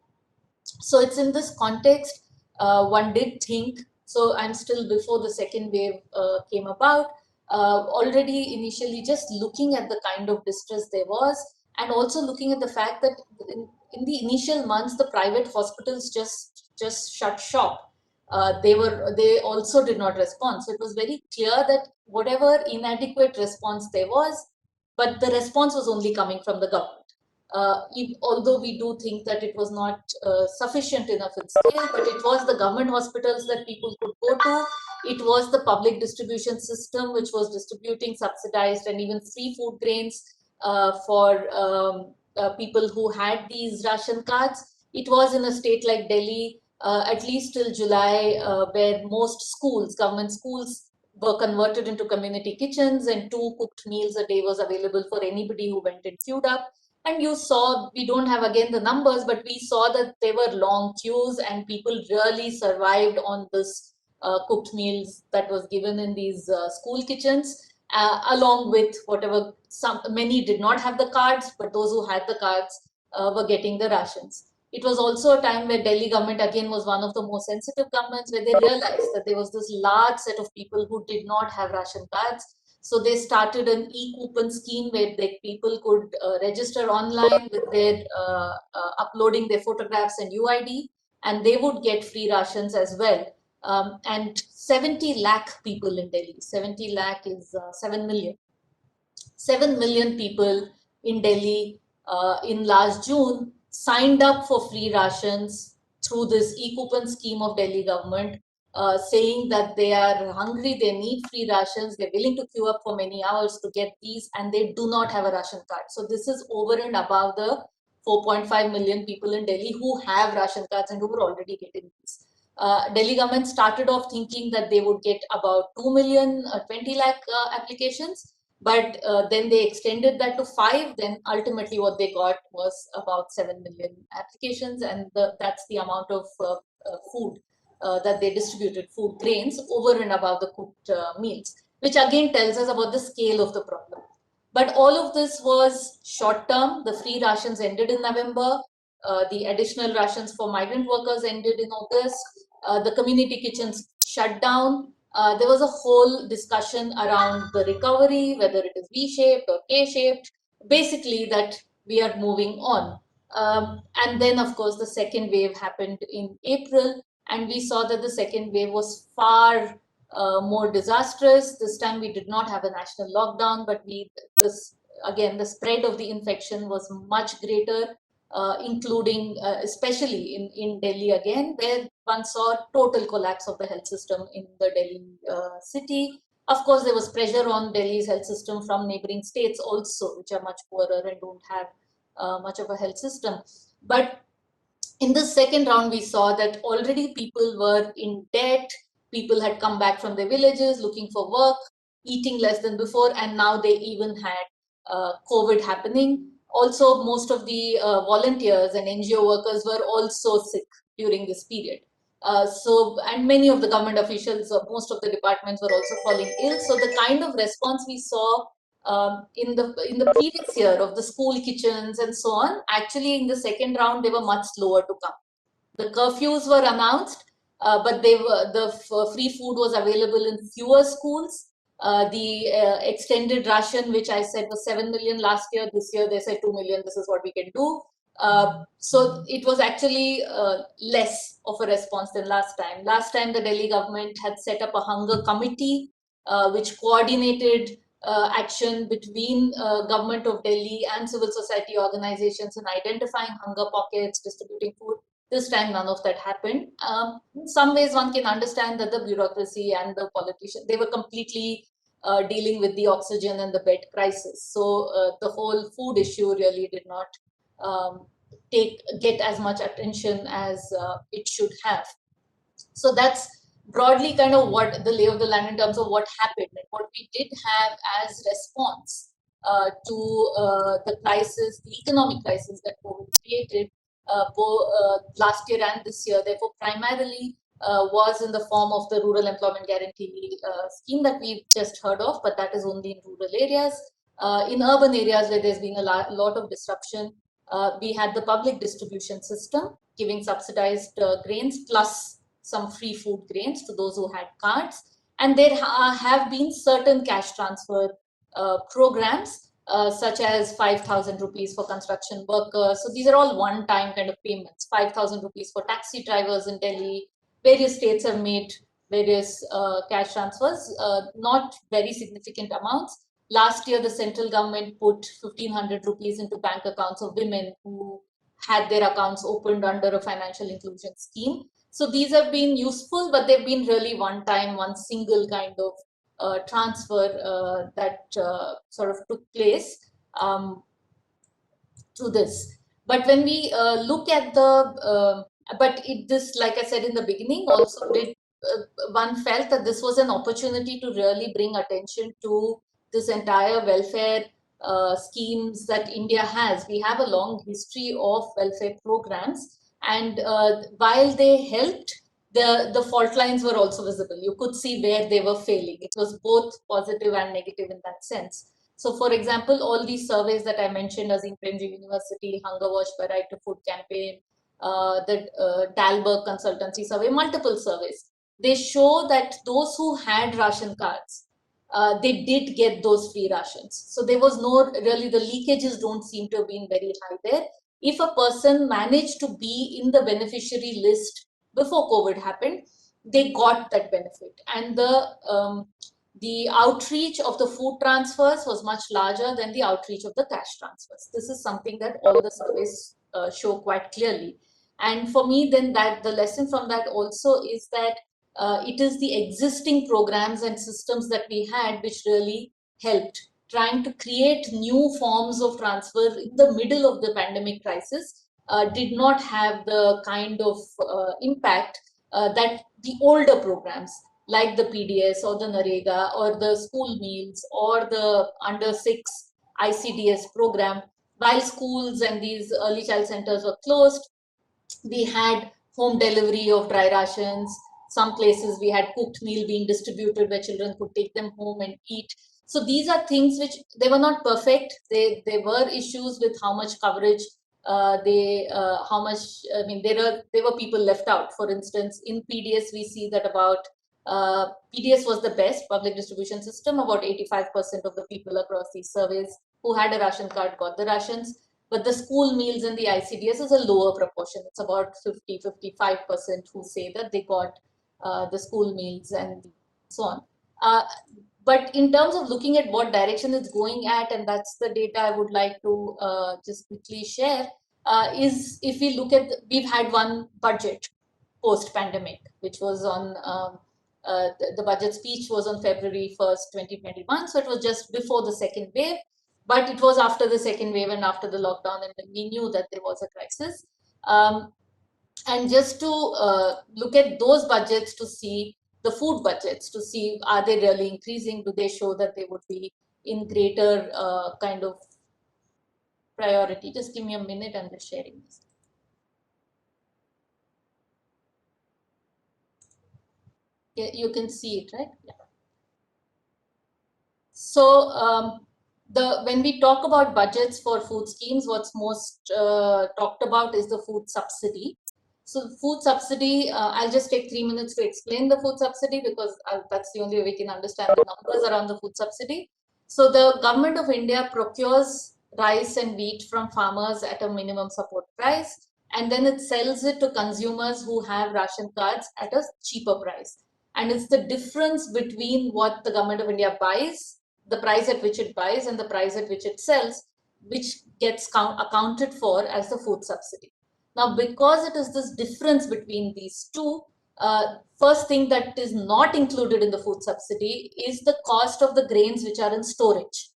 So it's in this context, one did think, so I'm still before the second wave came about, already initially just looking at the kind of distress there was, and also looking at the fact that in the initial months, the private hospitals just shut shop. They also did not respond. So it was very clear that whatever inadequate response there was, but the response was only coming from the government. Although we do think that it was not sufficient enough in scale, but it was the government hospitals that people could go to. It was the public distribution system which was distributing subsidized and even free food grains for people who had these ration cards. It was in a state like Delhi, at least till July, where most schools, government schools, were converted into community kitchens, and 2 cooked meals a day was available for anybody who went and queued up. And you saw, we don't have again the numbers, but we saw that there were long queues and people really survived on this cooked meals that was given in these school kitchens, along with whatever, many did not have the cards, but those who had the cards were getting the rations. It was also a time where Delhi government again was one of the most sensitive governments, where they realized that there was this large set of people who did not have ration cards. So they started an e-coupon scheme where people could register online with their uploading their photographs and UID, and they would get free rations as well. And 70 lakh people in Delhi, 70 lakh is 7 million. 7 million people in Delhi in last June signed up for free rations through this e-coupon scheme of Delhi government, saying that they are hungry, they need free rations, they're willing to queue up for many hours to get these, and they do not have a ration card. So this is over and above the 4.5 million people in Delhi who have ration cards and who were already getting these. Delhi government started off thinking that they would get about 2 million, 20 lakh applications, but then they extended that to 5. Then ultimately what they got was about 7 million applications, and that's the amount of food that they distributed, food grains, over and above the cooked meals, which again tells us about the scale of the problem. But all of this was short term. The free rations ended in November. The additional rations for migrant workers ended in August. The community kitchens shut down. There was a whole discussion around the recovery, whether it is V-shaped or K-shaped, basically that we are moving on. And then, of course, the second wave happened in April, and we saw that the second wave was far more disastrous. This time we did not have a national lockdown, but again, the spread of the infection was much greater, including especially in Delhi again, where one saw total collapse of the health system in the Delhi city. Of course, there was pressure on Delhi's health system from neighboring states also, which are much poorer and don't have much of a health system. But in the second round, we saw that already people were in debt. People had come back from their villages looking for work, eating less than before, and now they even had COVID happening. Also, most of the volunteers and NGO workers were also sick during this period. And many of the government officials, most of the departments were also falling ill. So the kind of response we saw in the previous year of the school kitchens and so on, actually in the second round, they were much slower to come. The curfews were announced, but the free food was available in fewer schools. The extended ration, which I said was 7 million last year, this year they said 2 million, this is what we can do. So it was actually less of a response than last time. Last time the Delhi government had set up a hunger committee, which coordinated action between government of Delhi and civil society organizations in identifying hunger pockets, distributing food. This time, none of that happened. In some ways, one can understand that the bureaucracy and the politicians, they were completely dealing with the oxygen and the bed crisis. So the whole food issue really did not get as much attention as it should have. So that's broadly kind of what the lay of the land in terms of what happened and what we did have as response to the crisis, the economic crisis that COVID created last year and this year. Therefore, primarily was in the form of the Rural Employment Guarantee scheme that we've just heard of, but that is only in rural areas. In urban areas where there's been a lot of disruption, we had the public distribution system, giving subsidized grains plus some free food grains to those who had cards. And there have been certain cash transfer programs, such as 5,000 rupees for construction workers. So these are all one-time kind of payments. 5,000 rupees for taxi drivers in Delhi. Various states have made various cash transfers, not very significant amounts. Last year, the central government put 1,500 rupees into bank accounts of women who had their accounts opened under a financial inclusion scheme. So these have been useful, but they've been really one time, one single kind of transfer that sort of took place to this. But when we look at the, this, like I said in the beginning, also did, one felt that this was an opportunity to really bring attention to this entire welfare schemes that India has. We have a long history of welfare programs, and while they helped, the fault lines were also visible. You could see where they were failing. It was both positive and negative in that sense. So, for example, all these surveys that I mentioned, as in Premji University, Hunger Watch by Right to Food campaign, the Dalberg consultancy survey, multiple surveys, they show that those who had ration cards, they did get those free rations. So there was no, really, the leakages don't seem to have been very high there. If a person managed to be in the beneficiary list before COVID happened, they got that benefit. And the outreach of the food transfers was much larger than the outreach of the cash transfers. This is something that all the surveys show quite clearly. And for me, then, that the lesson from that also is that it is the existing programs and systems that we had which really helped. Trying to create new forms of transfer in the middle of the pandemic crisis did not have the kind of impact that the older programs, like the PDS or the NREGA or the school meals or the under 6 ICDS program, while schools and these early child centers were closed, we had home delivery of dry rations. Some places we had cooked meal being distributed where children could take them home and eat. So these are things which, they were not perfect. There were issues with how much coverage how much, I mean, there were people left out. For instance, in PDS, we see that about PDS was the best public distribution system. About 85% of the people across these surveys who had a ration card got the rations. But the school meals in the ICDS is a lower proportion. It's about 50-55% who say that they got the school meals and so on. But in terms of looking at what direction it's going at, and that's the data I would like to just quickly share, is if we look at, we've had one budget post-pandemic, which was on, the budget speech was on February 1st, 2021. So it was just before the second wave, but it was after the second wave and after the lockdown, and we knew that there was a crisis. And just to look at those budgets to see the food budgets, to see are they really increasing? Do they show that they would be in greater kind of priority? Just give me a minute, I'm just sharing this. You can see it, right? Yeah. So when we talk about budgets for food schemes, what's most talked about is the food subsidy. So food subsidy, I'll just take 3 minutes to explain the food subsidy, because that's the only way we can understand the numbers around the food subsidy. So the government of India procures rice and wheat from farmers at a minimum support price, and then it sells it to consumers who have ration cards at a cheaper price. And it's the difference between what the government of India buys, the price at which it buys, and the price at which it sells, which gets accounted for as the food subsidy. Now, because it is this difference between these two, first thing that is not included in the food subsidy is the cost of the grains which are in storage.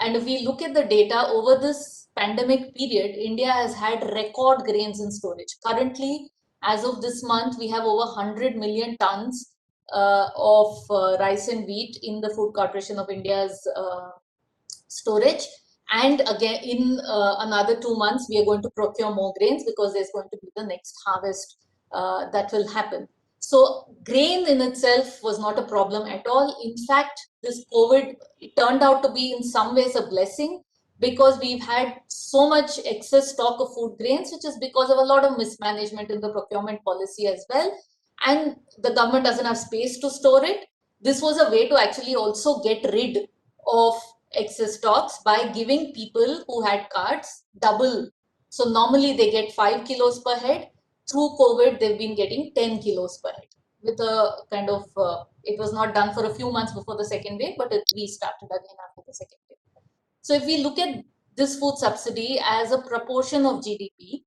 And if we look at the data over this pandemic period, India has had record grains in storage. Currently, as of this month, we have over 100 million tons of rice and wheat in the Food Corporation of India's storage. And again, in another 2 months, we are going to procure more grains because there's going to be the next harvest that will happen. So grain in itself was not a problem at all. In fact, this COVID turned out to be in some ways a blessing, because we've had so much excess stock of food grains, which is because of a lot of mismanagement in the procurement policy as well. And the government doesn't have space to store it. This was a way to actually also get rid of excess stocks by giving people who had carts double. So normally they get 5 kilos per head. Through COVID, they've been getting 10 kilos per head with a kind of, it was not done for a few months before the second wave, but it restarted again after the second wave. So if we look at this food subsidy as a proportion of GDP,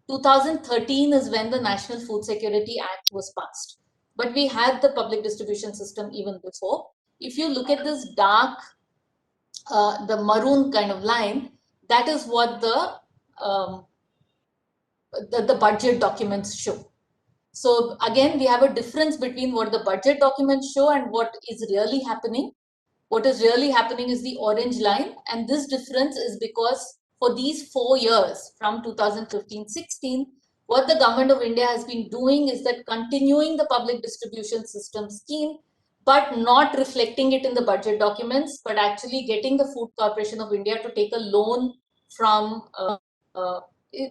2013 is when the National Food Security Act was passed. But we had the public distribution system even before. If you look at this dark, the maroon kind of line, that is what the budget documents show. So again, we have a difference between what the budget documents show and what is really happening. What is really happening is the orange line, and this difference is because for these 4 years from 2015-16, what the government of India has been doing is that continuing the public distribution system scheme, but not reflecting it in the budget documents, but actually getting the Food Corporation of India to take a loan from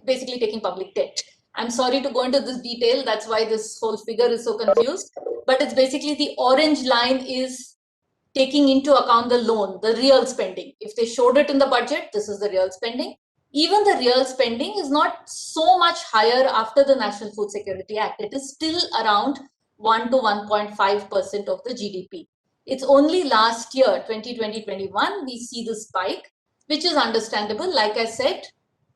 basically taking public debt. I'm sorry to go into this detail, that's why this whole figure is so confused, but it's basically the orange line is taking into account the loan, the real spending. If they showed it in the budget, this is the real spending. Even the real spending is not so much higher after the National Food Security Act. It is still around 1 to 1.5% of the GDP. It's only last year, 2020-21, we see this spike, which is understandable. Like I said,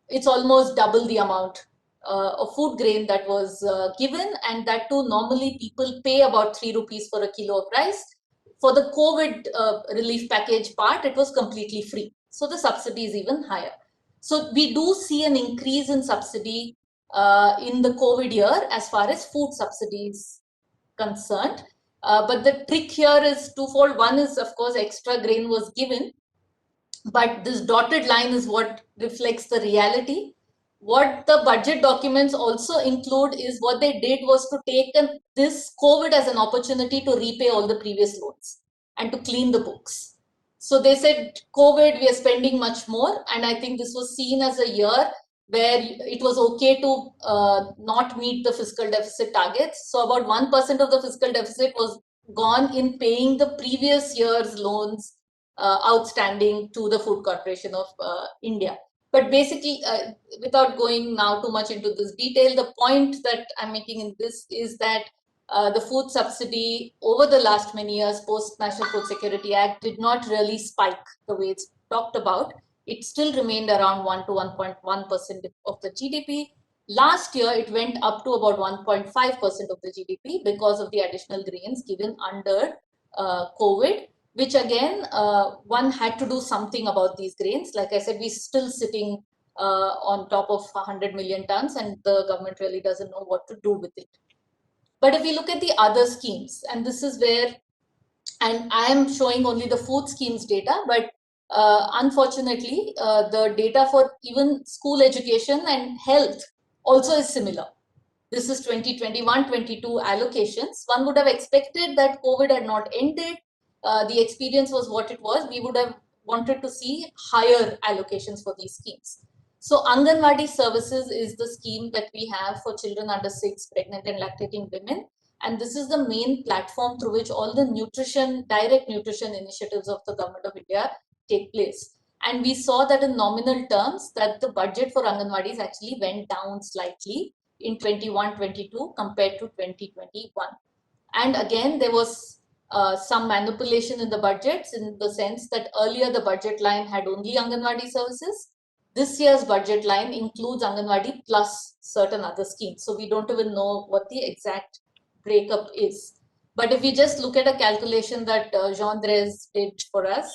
it's almost double the amount of food grain that was given, and that too normally people pay about 3 rupees for a kilo of rice. For the COVID relief package part, it was completely free. So the subsidy is even higher. So we do see an increase in subsidy in the COVID year as far as food subsidy is concerned. But the trick here is twofold. One is, of course, extra grain was given, but this dotted line is what reflects the reality. What the budget documents also include is what they did was to take this COVID as an opportunity to repay all the previous loans and to clean the books. So they said, COVID, we are spending much more. And I think this was seen as a year where it was okay to not meet the fiscal deficit targets. So about 1% of the fiscal deficit was gone in paying the previous year's loans outstanding to the Food Corporation of India. But basically, without going now too much into this detail, the point that I'm making in this is that the food subsidy over the last many years post National Food Security Act did not really spike the way it's talked about. It still remained around 1 to 1.1% of the GDP. Last year, it went up to about 1.5% of the GDP because of the additional grains given under COVID, which again, one had to do something about these grains. Like I said, we're still sitting on top of 100 million tons, and the government really doesn't know what to do with it. But if we look at the other schemes, and this is where, and I am showing only the food schemes data, but unfortunately, the data for even school education and health also is similar. This is 2021-22 allocations. One would have expected that COVID had not ended. The experience was what it was. We would have wanted to see higher allocations for these schemes. So Anganwadi services is the scheme that we have for children under 6, pregnant and lactating women. And this is the main platform through which all the nutrition, direct nutrition initiatives of the government of India take place. And we saw that in nominal terms that the budget for Anganwadis actually went down slightly in 21-22 compared to 2021. And again, there was some manipulation in the budgets in the sense that earlier the budget line had only Anganwadi services. This year's budget line includes Anganwadi plus certain other schemes. So we don't even know what the exact breakup is. But if we just look at a calculation that Jean Drez did for us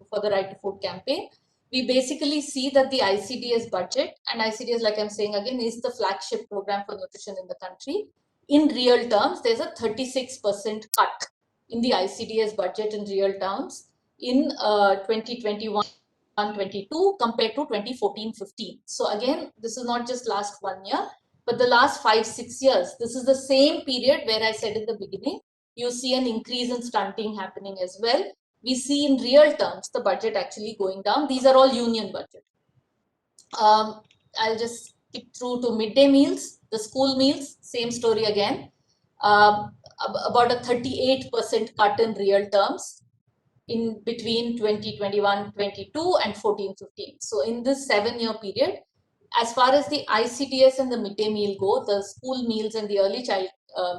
for the Right to Food campaign, we basically see that the ICDS budget, and ICDS, like I'm saying again, is the flagship program for nutrition in the country. In real terms, there's a 36% cut in the ICDS budget in real terms in 2021-22 compared to 2014-15. So again, this is not just last 1 year, but the last 5-6 years. This is the same period where I said in the beginning, you see an increase in stunting happening as well. we see in real terms the budget actually going down. These are all union budget. I'll just skip through to midday meals, the school meals, same story again. About a 38% cut in real terms in between 2021-22 and 14-15. So in this 7-year period, as far as the ICDS and the midday meal go, the school meals and the early child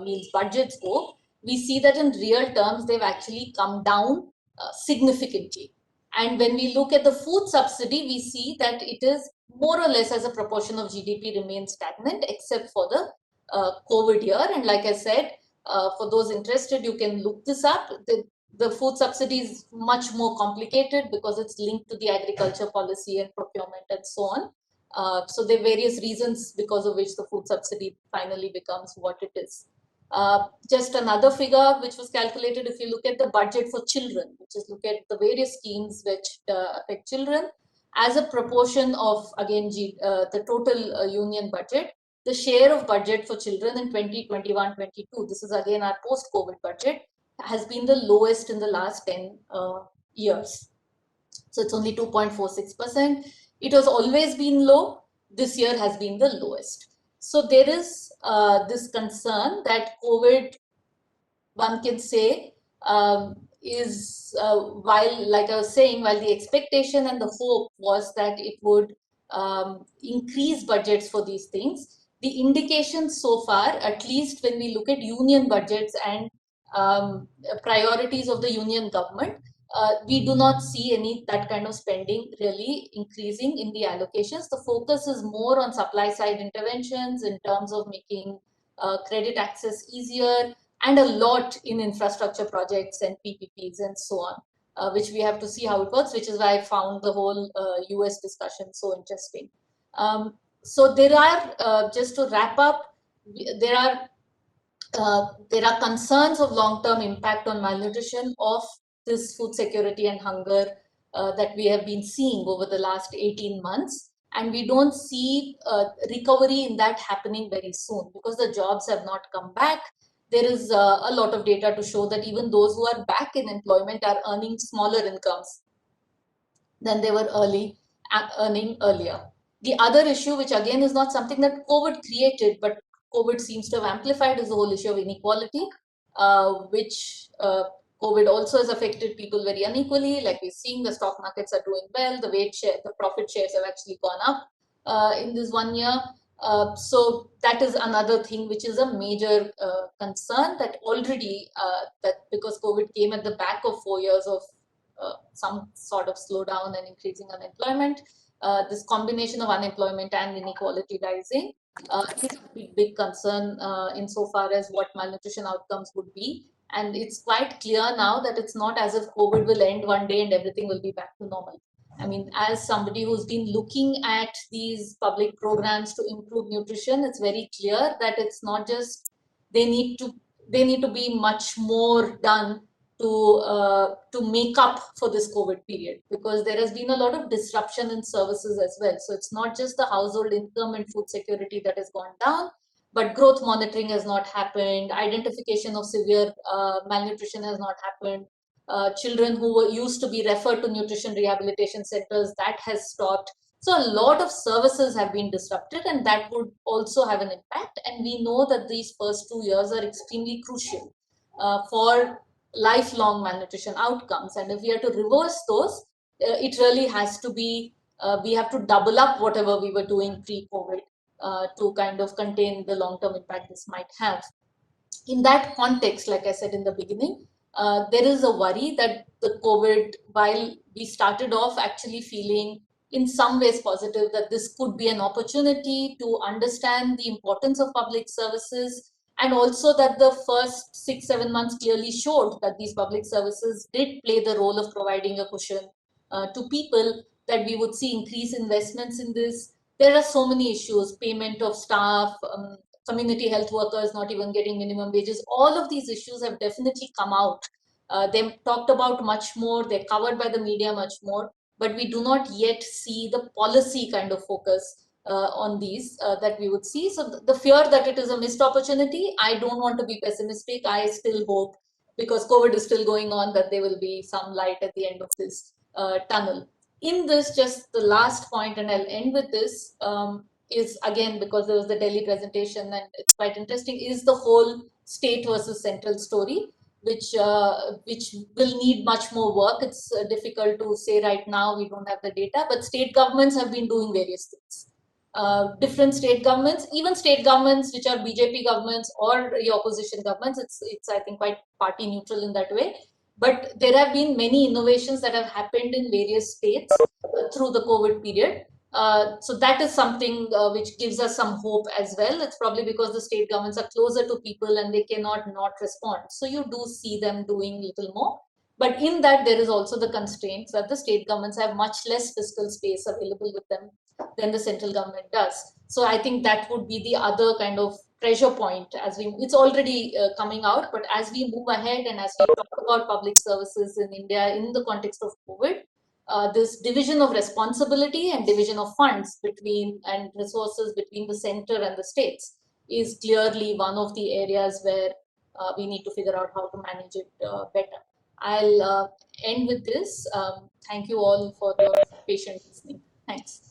meals budgets go, we see that in real terms, they've actually come down significantly. And when we look at the food subsidy, we see that it is more or less as a proportion of GDP remains stagnant, except for the COVID year. And like I said, for those interested, you can look this up. The food subsidy is much more complicated because it's linked to the agriculture policy and procurement and so on. So there are various reasons because of which the food subsidy finally becomes what it is. Just another figure which was calculated, if you look at the budget for children, which is look at the various schemes which affect children, as a proportion of, again, the total union budget, the share of budget for children in 2021-22, this is again our post-COVID budget, has been the lowest in the last 10 years. So it's only 2.46%. It has always been low. This year has been the lowest. So there is this concern that COVID, one can say, is while, like I was saying, while the expectation and the hope was that it would increase budgets for these things, the indications so far, at least when we look at union budgets and priorities of the union government, we do not see any that kind of spending really increasing in the allocations. The focus is more on supply side interventions in terms of making credit access easier, and a lot in infrastructure projects and PPPs and so on, which we have to see how it works, which is why I found the whole US discussion so interesting. So there are, just to wrap up, there are concerns of long-term impact on malnutrition of this food security and hunger that we have been seeing over the last 18 months. And we don't see recovery in that happening very soon because the jobs have not come back. There is a lot of data to show that even those who are back in employment are earning smaller incomes than they were earning earlier. The other issue, which again is not something that COVID created, but COVID seems to have amplified, is the whole issue of inequality, which COVID also has affected people very unequally. Like we're seeing, the stock markets are doing well, the profit shares have actually gone up in this 1 year. So that is another thing which is a major concern, that already that because COVID came at the back of 4 years of some sort of slowdown and increasing unemployment, this combination of unemployment and inequality rising is a big concern insofar as what malnutrition outcomes would be. And it's quite clear now that it's not as if COVID will end one day and everything will be back to normal. I mean, as somebody who's been looking at these public programs to improve nutrition, it's very clear that it's not just they need to be much more done to make up for this COVID period, because there has been a lot of disruption in services as well. So it's not just the household income and food security that has gone down, but growth monitoring has not happened. Identification of severe malnutrition has not happened. Children who were used to be referred to nutrition rehabilitation centers, that has stopped. So a lot of services have been disrupted, and that would also have an impact. And we know that these first 2 years are extremely crucial for lifelong malnutrition outcomes. And if we are to reverse those, it really has to be, we have to double up whatever we were doing pre-COVID to kind of contain the long-term impact this might have. In that context, like I said in the beginning, there is a worry that the COVID, while we started off actually feeling in some ways positive that this could be an opportunity to understand the importance of public services, and also that the first 6-7 months clearly showed that these public services did play the role of providing a cushion to people, that we would see increased investments in this. There are so many issues, payment of staff, community health workers not even getting minimum wages. All of these issues have definitely come out. They're talked about much more, they're covered by the media much more, but we do not yet see the policy kind of focus on these that we would see. So the fear that it is a missed opportunity, I don't want to be pessimistic. I still hope because COVID is still going on, that there will be some light at the end of this tunnel. In this, just the last point, and I'll end with this, is again, because there was the Delhi presentation and it's quite interesting, is the whole state versus central story, which will need much more work. It's difficult to say right now, we don't have the data, but state governments have been doing various things. Different state governments, even state governments which are BJP governments or the opposition governments, it's I think quite party neutral in that way. But there have been many innovations that have happened in various states through the COVID period. So that is something which gives us some hope as well. It's probably because the state governments are closer to people and they cannot not respond. So you do see them doing little more. But in that, there is also the constraints that the state governments have much less fiscal space available with them than the central government does. So I think that would be the other kind of pressure point as it's already coming out, but as we move ahead and as we talk about public services in India in the context of COVID, this division of responsibility and division of funds between and resources between the center and the states is clearly one of the areas where we need to figure out how to manage it better. I'll end with this. Thank you all for your patient listening. Thanks.